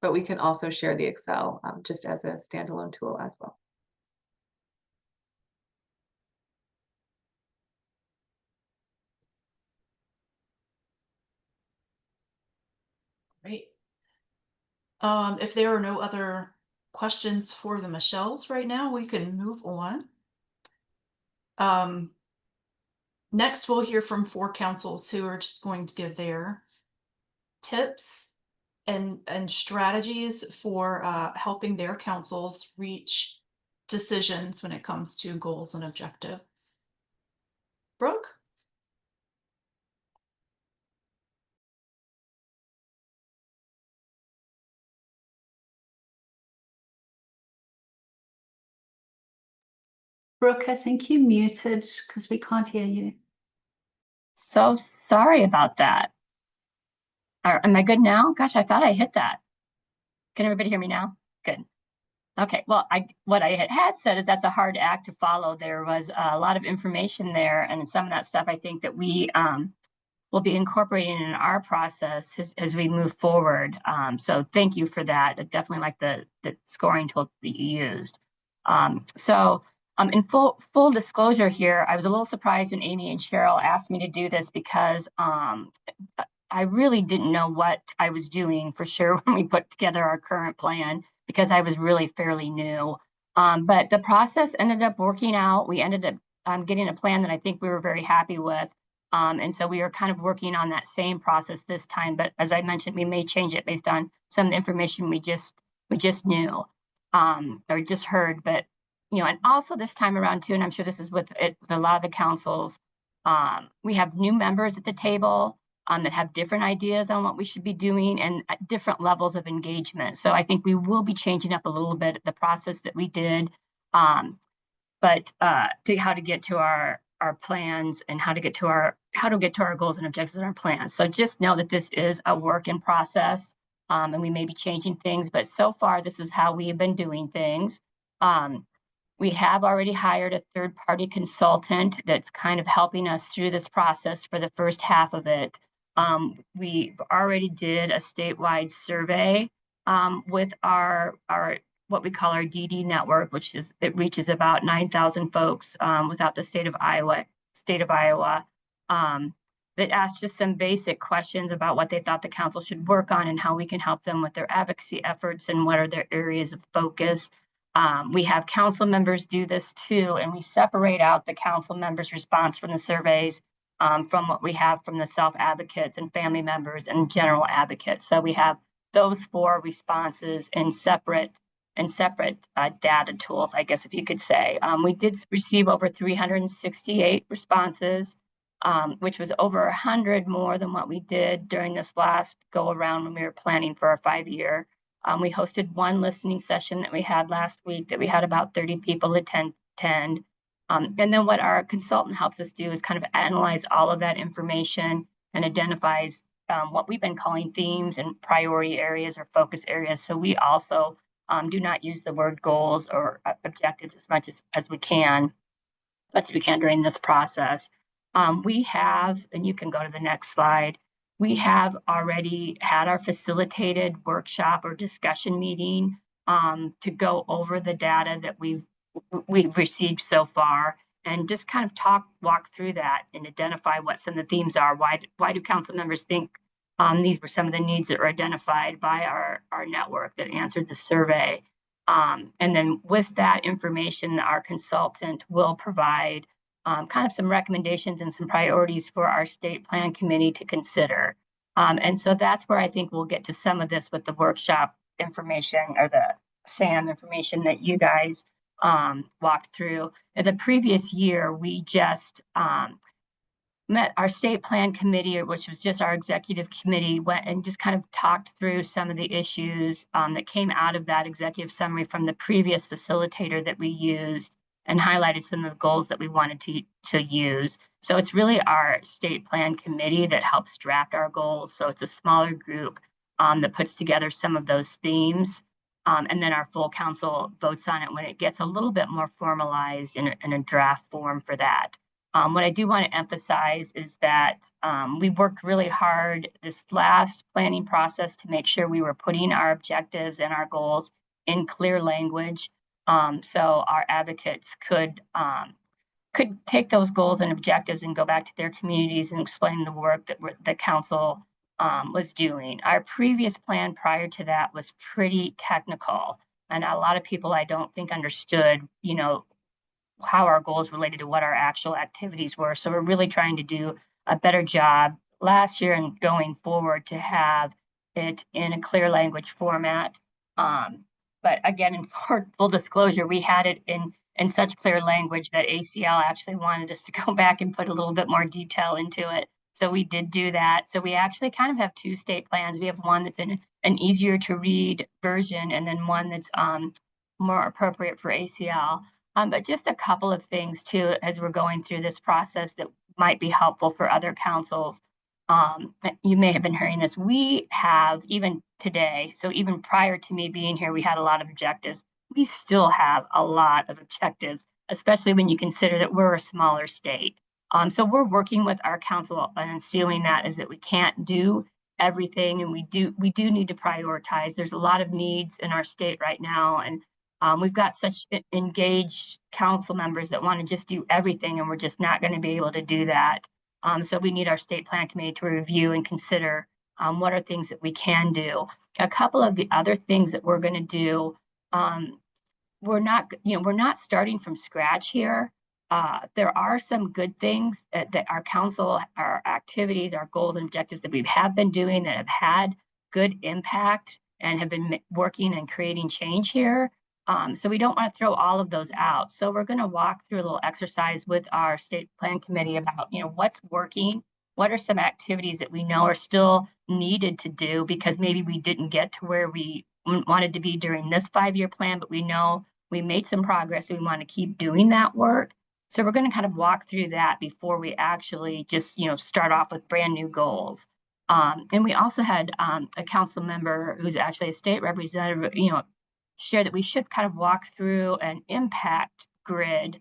But we can also share the Excel just as a standalone tool as well. If there are no other questions for the Michelles right now, we can move on. Next, we'll hear from 4 councils who are just going to give their tips and strategies for helping their councils reach decisions when it comes to goals and objectives. Brooke? Brooke, I think you muted because we can't hear you. So sorry about that. Am I good now? Gosh, I thought I hit that. Can everybody hear me now? Good. Okay, well, what I had said is that's a hard act to follow. There was a lot of information there, and some of that stuff I think that we will be incorporating in our process as we move forward. So thank you for that. I definitely like the scoring tool that you used. In full disclosure here, I was a little surprised when Amy and Cheryl asked me to do this because I really didn't know what I was doing for sure when we put together our current plan, because I was really fairly new. But the process ended up working out. We ended up getting a plan that I think we were very happy with. And so we are kind of working on that same process this time. But as I mentioned, we may change it based on some of the information we just knew or just heard. But and also this time around too, and I'm sure this is with a lot of the councils, we have new members at the table that have different ideas on what we should be doing and at different levels of engagement. So I think we will be changing up a little bit the process that we did, but to how to get to our plans and how to get to our goals and objectives and our plans. So just know that this is a work in process, and we may be changing things, but so far this is how we have been doing things. We have already hired a third-party consultant that's kind of helping us through this process for the first half of it. We already did a statewide survey with our what we call our DD network, which reaches about 9,000 folks without the state of Iowa. That asked just some basic questions about what they thought the council should work on and how we can help them with their advocacy efforts and what are their areas of focus. We have council members do this too, and we separate out the council members' response from the surveys from what we have from the self-advocates and family members and general advocates. So we have those 4 responses in separate data tools, I guess, if you could say. We did receive over 368 responses, which was over 100 more than what we did during this last go around when we were planning for our 5-year. We hosted one listening session that we had last week that we had about 30 people attend. And then what our consultant helps us do is kind of analyze all of that information and identifies what we've been calling themes and priority areas or focus areas. So we also do not use the word goals or objectives as much as we can, during this process. We have, and you can go to the next slide, we have already had our facilitated workshop or discussion meeting to go over the data that we've received so far and just kind of walk through that and identify what some of the themes are. Why do council members think these were some of the needs that were identified by our network that answered the survey? And then with that information, our consultant will provide kind of some recommendations and some priorities for our state plan committee to consider. And so that's where I think we'll get to some of this with the workshop information or the SAM information that you guys walked through. In the previous year, we just met our state plan committee, which was just our executive committee, went and just kind of talked through some of the issues that came out of that executive summary from the previous facilitator that we used and highlighted some of the goals that we wanted to use. So it's really our state plan committee that helps draft our goals. So it's a smaller group that puts together some of those themes. And then our full council votes on it when it gets a little bit more formalized in a draft form for that. What I do want to emphasize is that we worked really hard this last planning process to make sure we were putting our objectives and our goals in clear language. So our advocates could take those goals and objectives and go back to their communities and explain the work that the council was doing. Our previous plan prior to that was pretty technical, and a lot of people I don't think understood, how our goals related to what our actual activities were. So we're really trying to do a better job last year and going forward to have it in a clear language format. But again, in full disclosure, we had it in such clear language that ACL actually wanted us to go back and put a little bit more detail into it. So we did do that. So we actually kind of have two state plans. We have one that's in an easier to read version, and then one that's more appropriate for ACL. But just a couple of things too, as we're going through this process that might be helpful for other councils. You may have been hearing this. We have, even today, so even prior to me being here, we had a lot of objectives. We still have a lot of objectives, especially when you consider that we're a smaller state. So we're working with our council and sealing that is that we can't do everything, and we do need to prioritize. There's a lot of needs in our state right now, and we've got such engaged council members that want to just do everything, and we're just not going to be able to do that. So we need our state plan committee to review and consider what are things that we can do. A couple of the other things that we're going to do, we're not starting from scratch here. There are some good things that our council, our activities, our goals and objectives that we have been doing that have had good impact and have been working and creating change here. So we don't want to throw all of those out. So we're going to walk through a little exercise with our state plan committee about, what's working, what are some activities that we know are still needed to do because maybe we didn't get to where we wanted to be during this 5-year plan, but we know we made some progress and we want to keep doing that work. So we're going to kind of walk through that before we actually just, start off with brand new goals. And we also had a council member who's actually a state representative, share that we should kind of walk through an impact grid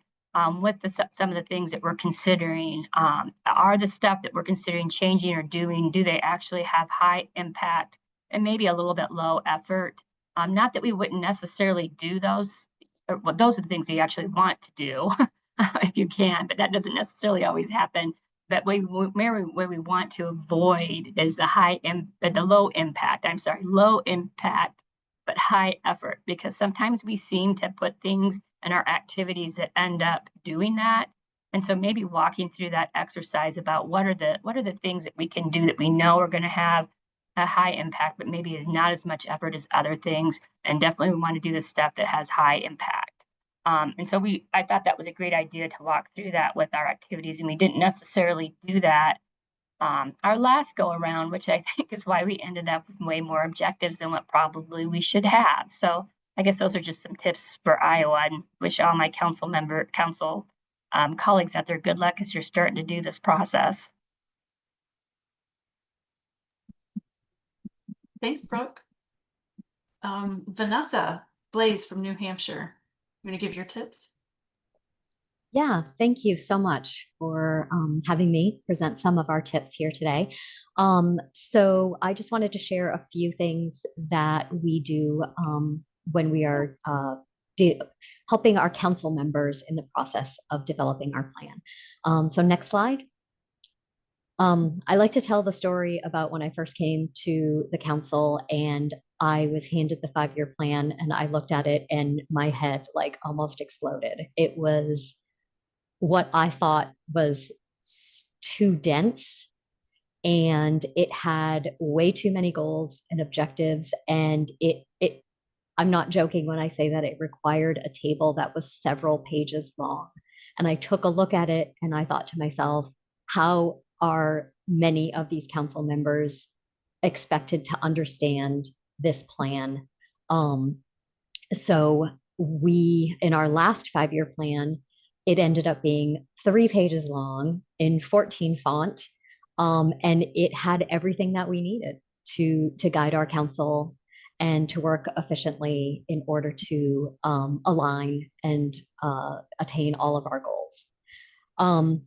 with some of the things that we're considering. Are the stuff that we're considering changing or doing, do they actually have high impact and maybe a little bit low effort? Not that we wouldn't necessarily do those, well, those are the things you actually want to do if you can, but that doesn't necessarily always happen. But where we want to avoid is the low impact, but high effort, because sometimes we seem to put things in our activities that end up doing that. And so maybe walking through that exercise about what are the things that we can do that we know are going to have a high impact, but maybe is not as much effort as other things. And definitely we want to do the stuff that has high impact. And so I thought that was a great idea to walk through that with our activities. And we didn't necessarily do that our last go around, which I think is why we ended up with way more objectives than what probably we should have. So I guess those are just some tips for Iowa, and wish all my council colleagues out there good luck as you're starting to do this process. Thanks, Brooke. Vanessa Blaze from New Hampshire, you want to give your tips? Yeah, thank you so much for having me present some of our tips here today. So I just wanted to share a few things that we do when we are helping our council members in the process of developing our plan. So next slide. I like to tell the story about when I first came to the council and I was handed the 5-year plan and I looked at it and my head like almost exploded. It was what I thought was too dense, and it had way too many goals and objectives, and I'm not joking when I say that it required a table that was several pages long. And I took a look at it and I thought to myself, how are many of these council members expected to understand this plan? So we, in our last 5-year plan, it ended up being 3 pages long in 14 font, and it had everything that we needed to guide our council and to work efficiently in order to align and attain all of our goals.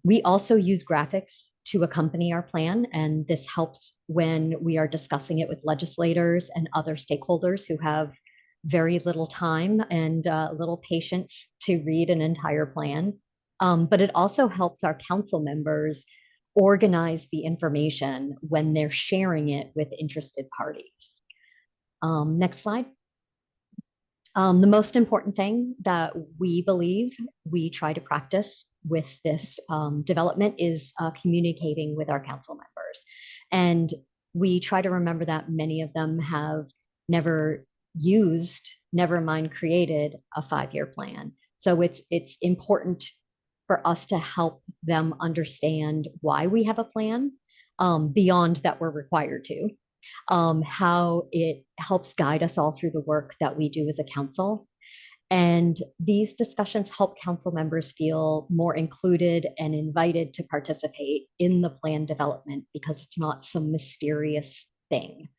We also use graphics to accompany our plan, and this helps when we are discussing it with legislators and other stakeholders who have very little time and little patience to read an entire plan. But it also helps our council members organize the information when they're sharing it with interested parties. Next slide. The most important thing that we believe we try to practice with this development is communicating with our council members. And we try to remember that many of them have never used, never mind created, a 5-year plan. So it's important for us to help them understand why we have a plan, beyond that we're required to. How it helps guide us all through the work that we do as a council. And these discussions help council members feel more included and invited to participate in the plan development because it's not some mysterious thing.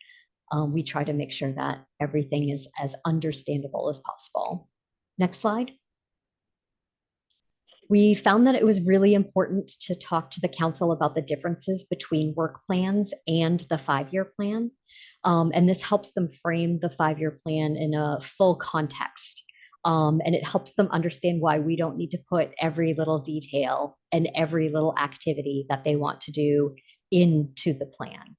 We try to make sure that everything is as understandable as possible. Next slide. We found that it was really important to talk to the council about the differences between work plans and the 5-year plan. And this helps them frame the 5-year plan in a full context. And it helps them understand why we don't need to put every little detail and every little activity that they want to do into the plan.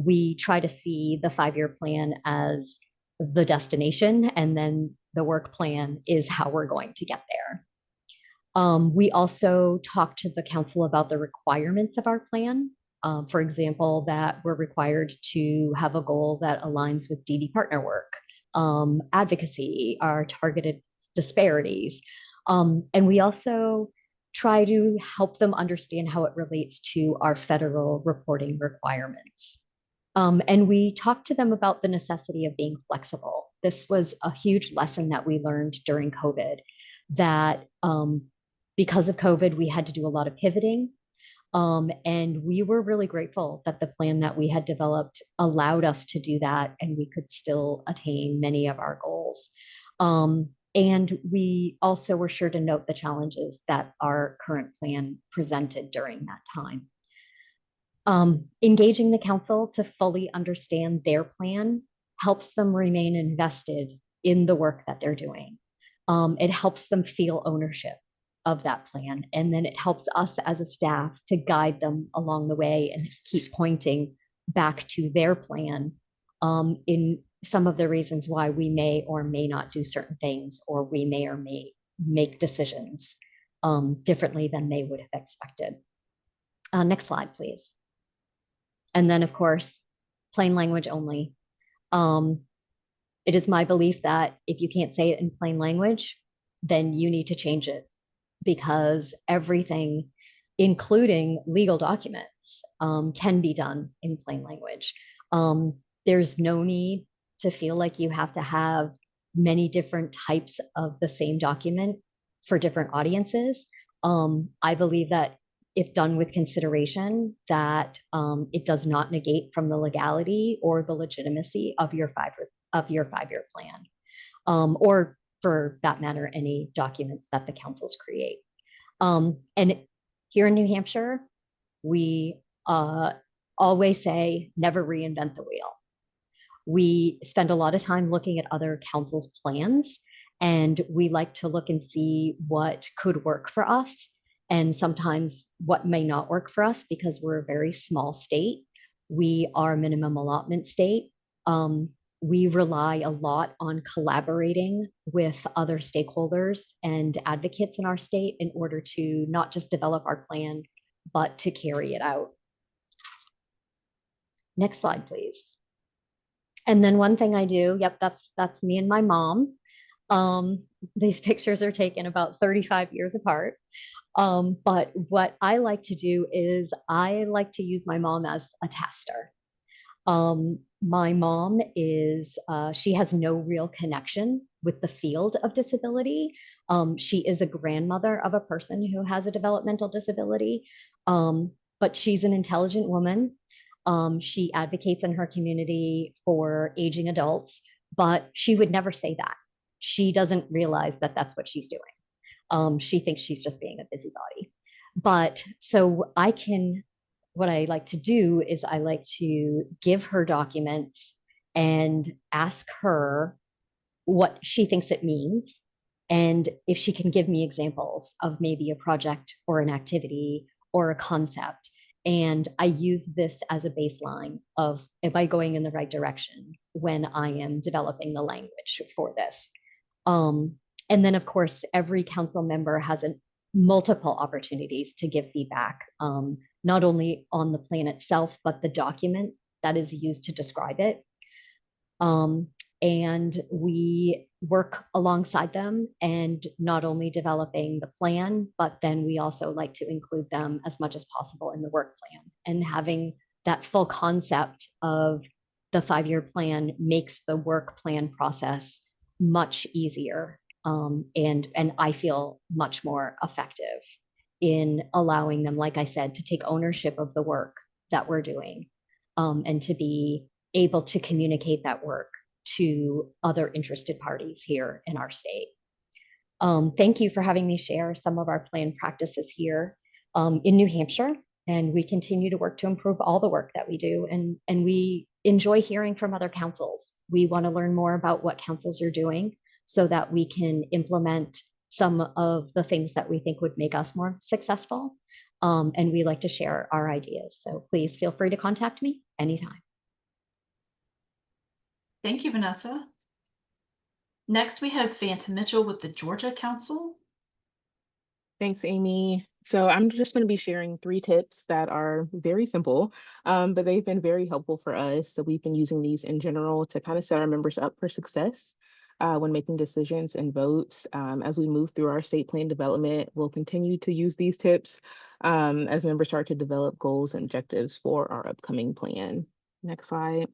We try to see the 5-year plan as the destination, and then the work plan is how we're going to get there. We also talked to the council about the requirements of our plan. For example, that we're required to have a goal that aligns with DD partner work, advocacy, our targeted disparities. And we also try to help them understand how it relates to our federal reporting requirements. And we talked to them about the necessity of being flexible. This was a huge lesson that we learned during COVID, that because of COVID, we had to do a lot of pivoting. And we were really grateful that the plan that we had developed allowed us to do that, and we could still attain many of our goals. And we also were sure to note the challenges that our current plan presented during that time. Engaging the council to fully understand their plan helps them remain invested in the work that they're doing. It helps them feel ownership of that plan. And then it helps us as a staff to guide them along the way and keep pointing back to their plan in some of the reasons why we may or may not do certain things, or we may or may make decisions differently than they would have expected. Next slide, please. And then, of course, plain language only. It is my belief that if you can't say it in plain language, then you need to change it, because everything, including legal documents, can be done in plain language. There's no need to feel like you have to have many different types of the same document for different audiences. I believe that if done with consideration, that it does not negate from the legality or the legitimacy of your 5-year plan, or for that matter, any documents that the councils create. And here in New Hampshire, we always say, never reinvent the wheel. We spend a lot of time looking at other councils' plans, and we like to look and see what could work for us, and sometimes what may not work for us, because we're a very small state. We are a minimum allotment state. We rely a lot on collaborating with other stakeholders and advocates in our state in order to not just develop our plan, but to carry it out. Next slide, please. And then one thing I do, yep, that's me and my mom. These pictures are taken about 35 years apart. But what I like to do is I like to use my mom as a tester. My mom is, she has no real connection with the field of disability. She is a grandmother of a person who has a developmental disability, but she's an intelligent woman. She advocates in her community for aging adults, but she would never say that. She doesn't realize that that's what she's doing. She thinks she's just being a busybody. But so what I like to do is I like to give her documents and ask her what she thinks it means, and if she can give me examples of maybe a project or an activity or a concept. And I use this as a baseline of, am I going in the right direction when I am developing the language for this? And then, of course, every council member has multiple opportunities to give feedback, not only on the plan itself, but the document that is used to describe it. And we work alongside them, and not only developing the plan, but then we also like to include them as much as possible in the work plan. And having that full concept of the 5-year plan makes the work plan process much easier, and I feel much more effective in allowing them, like I said, to take ownership of the work that we're doing, and to be able to communicate that work to other interested parties here in our state. Thank you for having me share some of our plan practices here in New Hampshire. And we continue to work to improve all the work that we do. And we enjoy hearing from other councils. We want to learn more about what councils are doing so that we can implement some of the things that we think would make us more successful. And we like to share our ideas. So please feel free to contact me anytime. Thank you, Vanessa. Next, we have Fanta Mitchell with the Georgia Council. Thanks, Amy. So I'm just going to be sharing 3 tips that are very simple, but they've been very helpful for us. So we've been using these in general to kind of set our members up for success when making decisions and votes. As we move through our state plan development, we'll continue to use these tips as members start to develop goals and objectives for our upcoming plan. Next slide.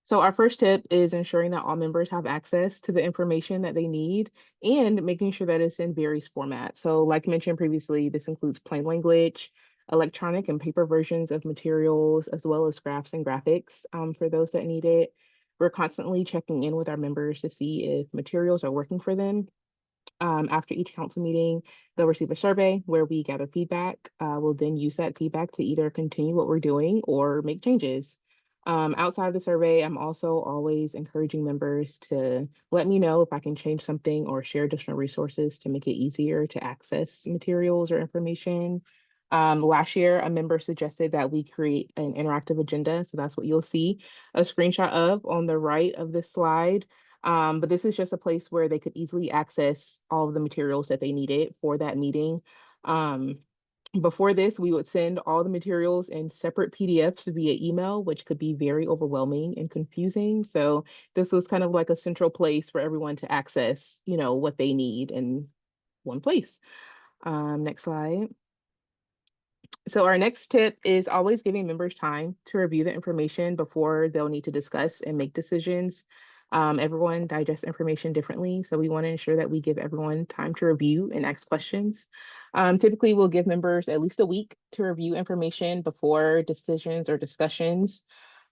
So our first tip is ensuring that all members have access to the information that they need and making sure that it's in various formats. So like mentioned previously, this includes plain language, electronic and paper versions of materials, as well as graphs and graphics for those that need it. We're constantly checking in with our members to see if materials are working for them. After each council meeting, they'll receive a survey where we gather feedback. We'll then use that feedback to either continue what we're doing or make changes. Outside of the survey, I'm also always encouraging members to let me know if I can change something or share additional resources to make it easier to access materials or information. Last year, a member suggested that we create an interactive agenda. So that's what you'll see a screenshot of on the right of this slide. But this is just a place where they could easily access all of the materials that they needed for that meeting. Before this, we would send all the materials in separate PDFs via email, which could be very overwhelming and confusing. So this was kind of like a central place for everyone to access, what they need in one place. Next slide. So our next tip is always giving members time to review the information before they'll need to discuss and make decisions. Everyone digests information differently, so we want to ensure that we give everyone time to review and ask questions. Typically, we'll give members at least a week to review information before decisions or discussions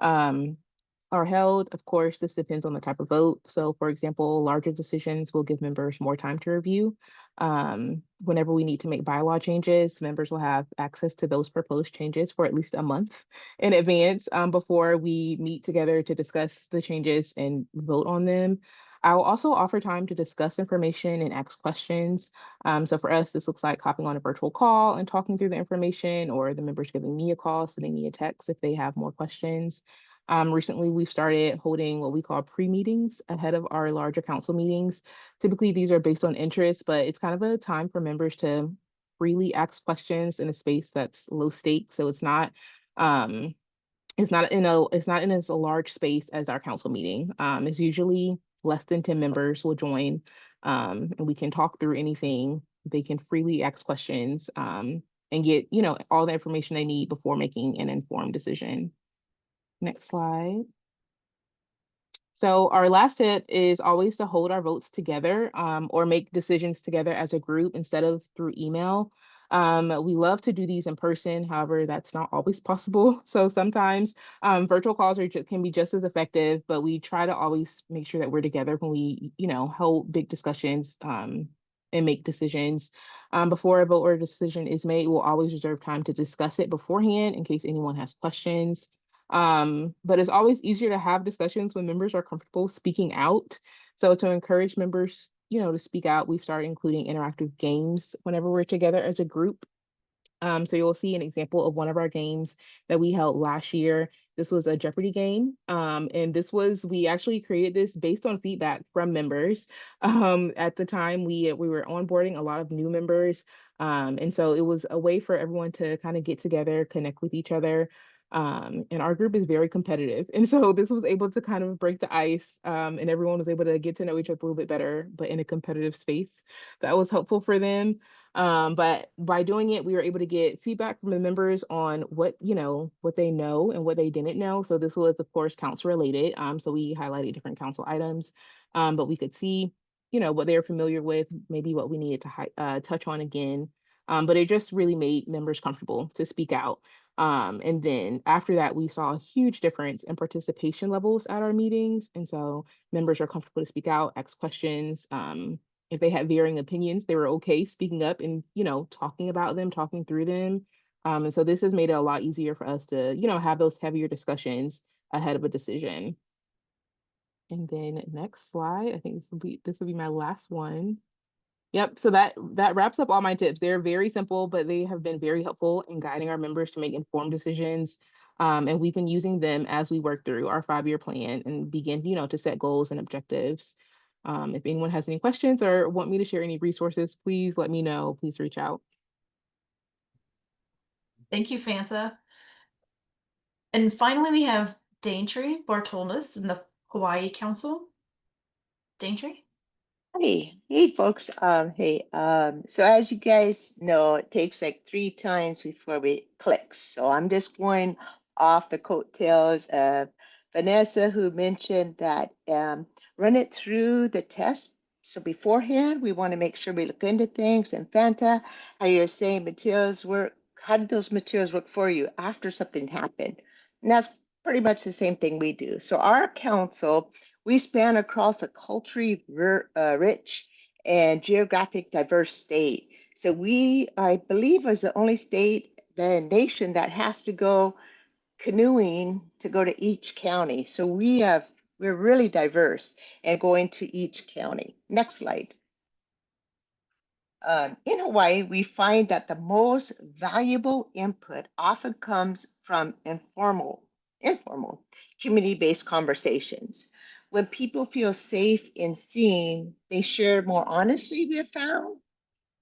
are held. Of course, this depends on the type of vote. So for example, larger decisions will give members more time to review. Whenever we need to make bylaw changes, members will have access to those proposed changes for at least a month in advance before we meet together to discuss the changes and vote on them. I will also offer time to discuss information and ask questions. So for us, this looks like hopping on a virtual call and talking through the information, or the members giving me a call, sending me a text if they have more questions. Recently, we've started holding what we call pre-meetings ahead of our larger council meetings. Typically, these are based on interest, but it's kind of a time for members to freely ask questions in a space that's low stakes. So it's not in as a large space as our council meeting. It's usually less than 10 members will join, and we can talk through anything. They can freely ask questions and get all the information they need before making an informed decision. Next slide. So our last tip is always to hold our votes together or make decisions together as a group instead of through email. We love to do these in person. However, that's not always possible. So sometimes virtual calls can be just as effective, but we try to always make sure that we're together when we, hold big discussions and make decisions. Before a vote or a decision is made, we'll always reserve time to discuss it beforehand in case anyone has questions. But it's always easier to have discussions when members are comfortable speaking out. So to encourage members, to speak out, we've started including interactive games whenever we're together as a group. So you'll see an example of one of our games that we held last year. This was a Jeopardy game. And we actually created this based on feedback from members. At the time we were onboarding a lot of new members. And so it was a way for everyone to kind of get together, connect with each other. And our group is very competitive. And so this was able to kind of break the ice, and everyone was able to get to know each other a little bit better, but in a competitive space. That was helpful for them. But by doing it, we were able to get feedback from the members on what they know and what they didn't know. So this was, of course, council related. So we highlighted different council items, but we could see, what they were familiar with, maybe what we needed to touch on again. But it just really made members comfortable to speak out. And then after that, we saw a huge difference in participation levels at our meetings. And so members are comfortable to speak out, ask questions. If they had varying opinions, they were okay speaking up and, talking about them, talking through them. And so this has made it a lot easier for us to, have those heavier discussions ahead of a decision. And then next slide, I think this will be my last one. Yep, so that wraps up all my tips. They're very simple, but they have been very helpful in guiding our members to make informed decisions. And we've been using them as we work through our 5-year plan and begin, to set goals and objectives. If anyone has any questions or want me to share any resources, please let me know. Please reach out. Thank you, Fanta. And finally, we have Daintree Bartolus in the Hawaii Council. Daintree? Hey, folks. So as you guys know, it takes like 3 times before it clicks. So I'm just going off the coattails of Vanessa, who mentioned that run it through the test. So beforehand, we want to make sure we look into things. And Fanta, how you're saying materials work, how did those materials work for you after something happened? And that's pretty much the same thing we do. So our council, we span across a culturally rich and geographic diverse state. So I believe, is the only state, the nation that has to go canoeing to go to each county. So we're really diverse and going to each county. Next slide. In Hawaii, we find that the most valuable input often comes from informal community-based conversations. When people feel safe in seeing, they share more honestly, we have found.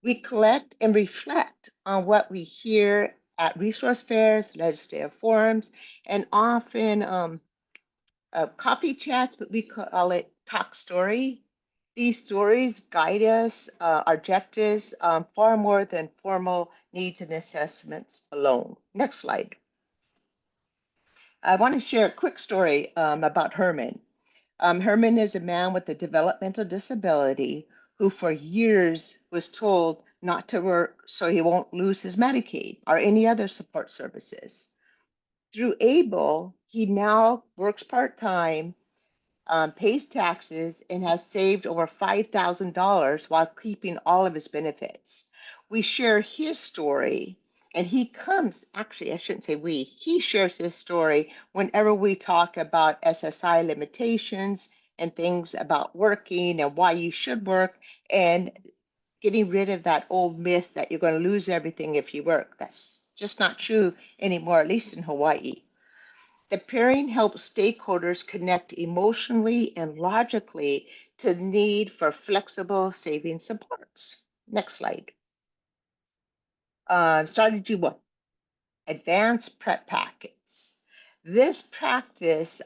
We collect and reflect on what we hear at resource fairs, legislative forums, and often coffee chats, but we call it talk story. These stories guide us, our objectives, far more than formal needs and assessments alone. Next slide. I want to share a quick story about Herman. Herman is a man with a developmental disability who for years was told not to work so he won't lose his Medicaid or any other support services. Through ABLE, he now works part-time, pays taxes, and has saved over $5,000 while keeping all of his benefits. We share his story, and he shares his story whenever we talk about SSI limitations and things about working and why you should work and getting rid of that old myth that you're going to lose everything if you work. That's just not true anymore, at least in Hawaii. The pairing helps stakeholders connect emotionally and logically to the need for flexible saving supports. Next slide. Started to do what? Advanced prep packets. This practice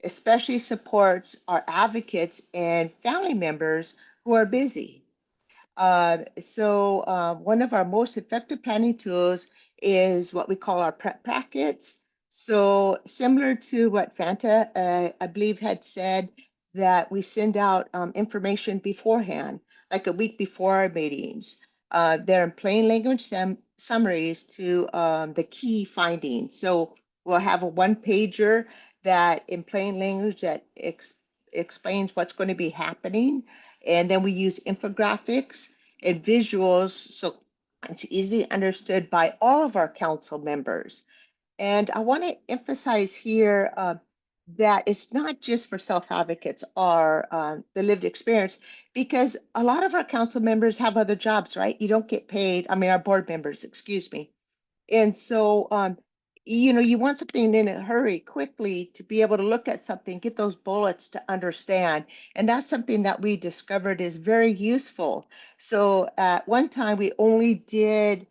especially supports our advocates and family members who are busy. One of our most effective planning tools is what we call our prep packets. So similar to what Fanta, I believe, had said, that we send out information beforehand, like a week before our meetings. They're in plain language summaries to the key findings. So we'll have a 1-pager that in plain language that explains what's going to be happening. And then we use infographics and visuals so it's easily understood by all of our council members. And I want to emphasize here, that it's not just for self-advocates or the lived experience, because a lot of our council members have other jobs, right? You don't get paid. I mean, our board members, excuse me. And so, you want something in a hurry, quickly, to be able to look at something, get those bullets to understand. And that's something that we discovered is very useful. So at one time, we only did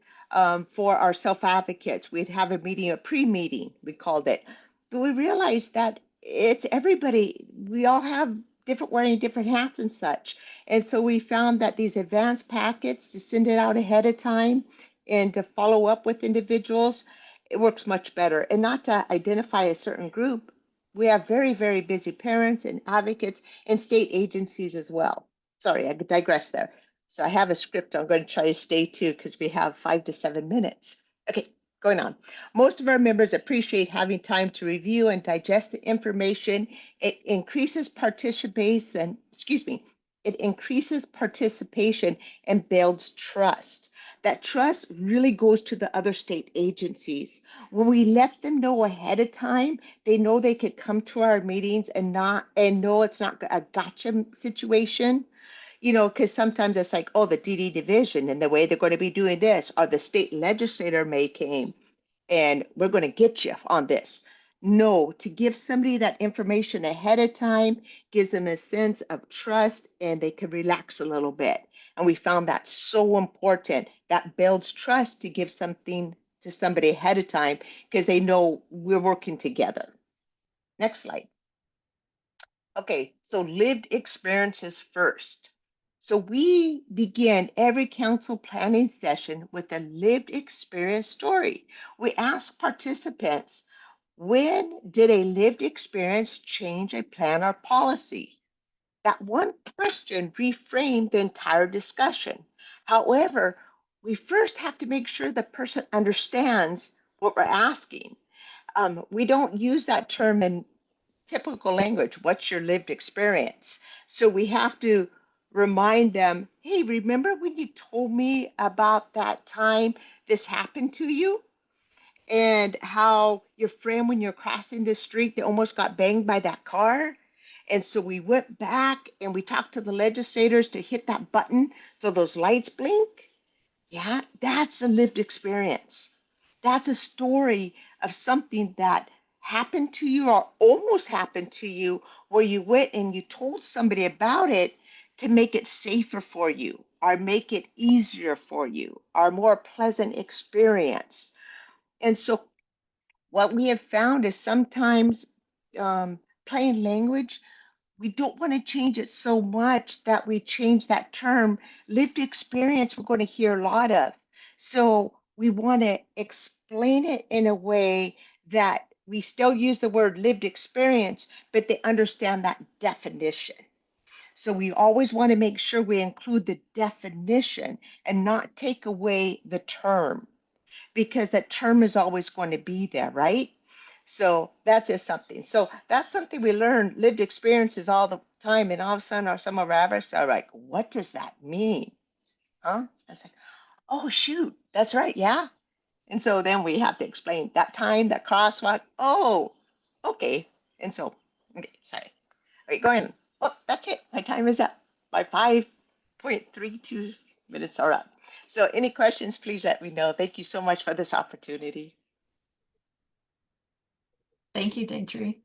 for our self-advocates, we'd have a meeting, a pre-meeting, we called it. But we realized that it's everybody, we all have different wearing different hats and such. And so we found that these advanced packets, to send it out ahead of time and to follow up with individuals, it works much better. And not to identify a certain group, we have very, very busy parents and advocates and state agencies as well. Sorry, I digress there. So I have a script I'm going to try to stay to because we have 5 to 7 minutes. Okay, going on. Most of our members appreciate having time to review and digest the information. It increases participation, it increases participation and builds trust. That trust really goes to the other state agencies. When we let them know ahead of time, they know they could come to our meetings and know it's not a gotcha situation. Because sometimes it's like, oh, the DD division and the way they're going to be doing this, or the state legislator may came and we're going to get you on this. No, to give somebody that information ahead of time gives them a sense of trust and they can relax a little bit. And we found that so important. That builds trust to give something to somebody ahead of time because they know we're working together. Next slide. Okay, so lived experiences first. So we begin every council planning session with a lived experience story. We ask participants, when did a lived experience change a plan or policy? That one question reframed the entire discussion. However, we first have to make sure the person understands what we're asking. We don't use that term in typical language. What's your lived experience? So we have to remind them, hey, remember when you told me about that time this happened to you? And how your friend, when you're crossing the street, they almost got banged by that car. And so we went back and we talked to the legislators to hit that button so those lights blink. Yeah, that's a lived experience. That's a story of something that happened to you or almost happened to you, where you went and you told somebody about it to make it safer for you or make it easier for you or more pleasant experience. And so what we have found is sometimes plain language, we don't want to change it so much that we change that term. Lived experience, we're going to hear a lot of. So we want to explain it in a way that we still use the word lived experience, but they understand that definition. So we always want to make sure we include the definition and not take away the term, because that term is always going to be there, right? So that's just something. So that's something we learn, lived experiences all the time. And all of a sudden, some of our advocates are like, what does that mean? Huh? I was like, oh, shoot, that's right. Yeah. And so then we have to explain that time, that crosswalk. Oh, okay. And so, okay, sorry. All right, going. Oh, that's it. My time is up. My 5.32 minutes are up. So any questions, please let me know. Thank you so much for this opportunity. Thank you, Daintree.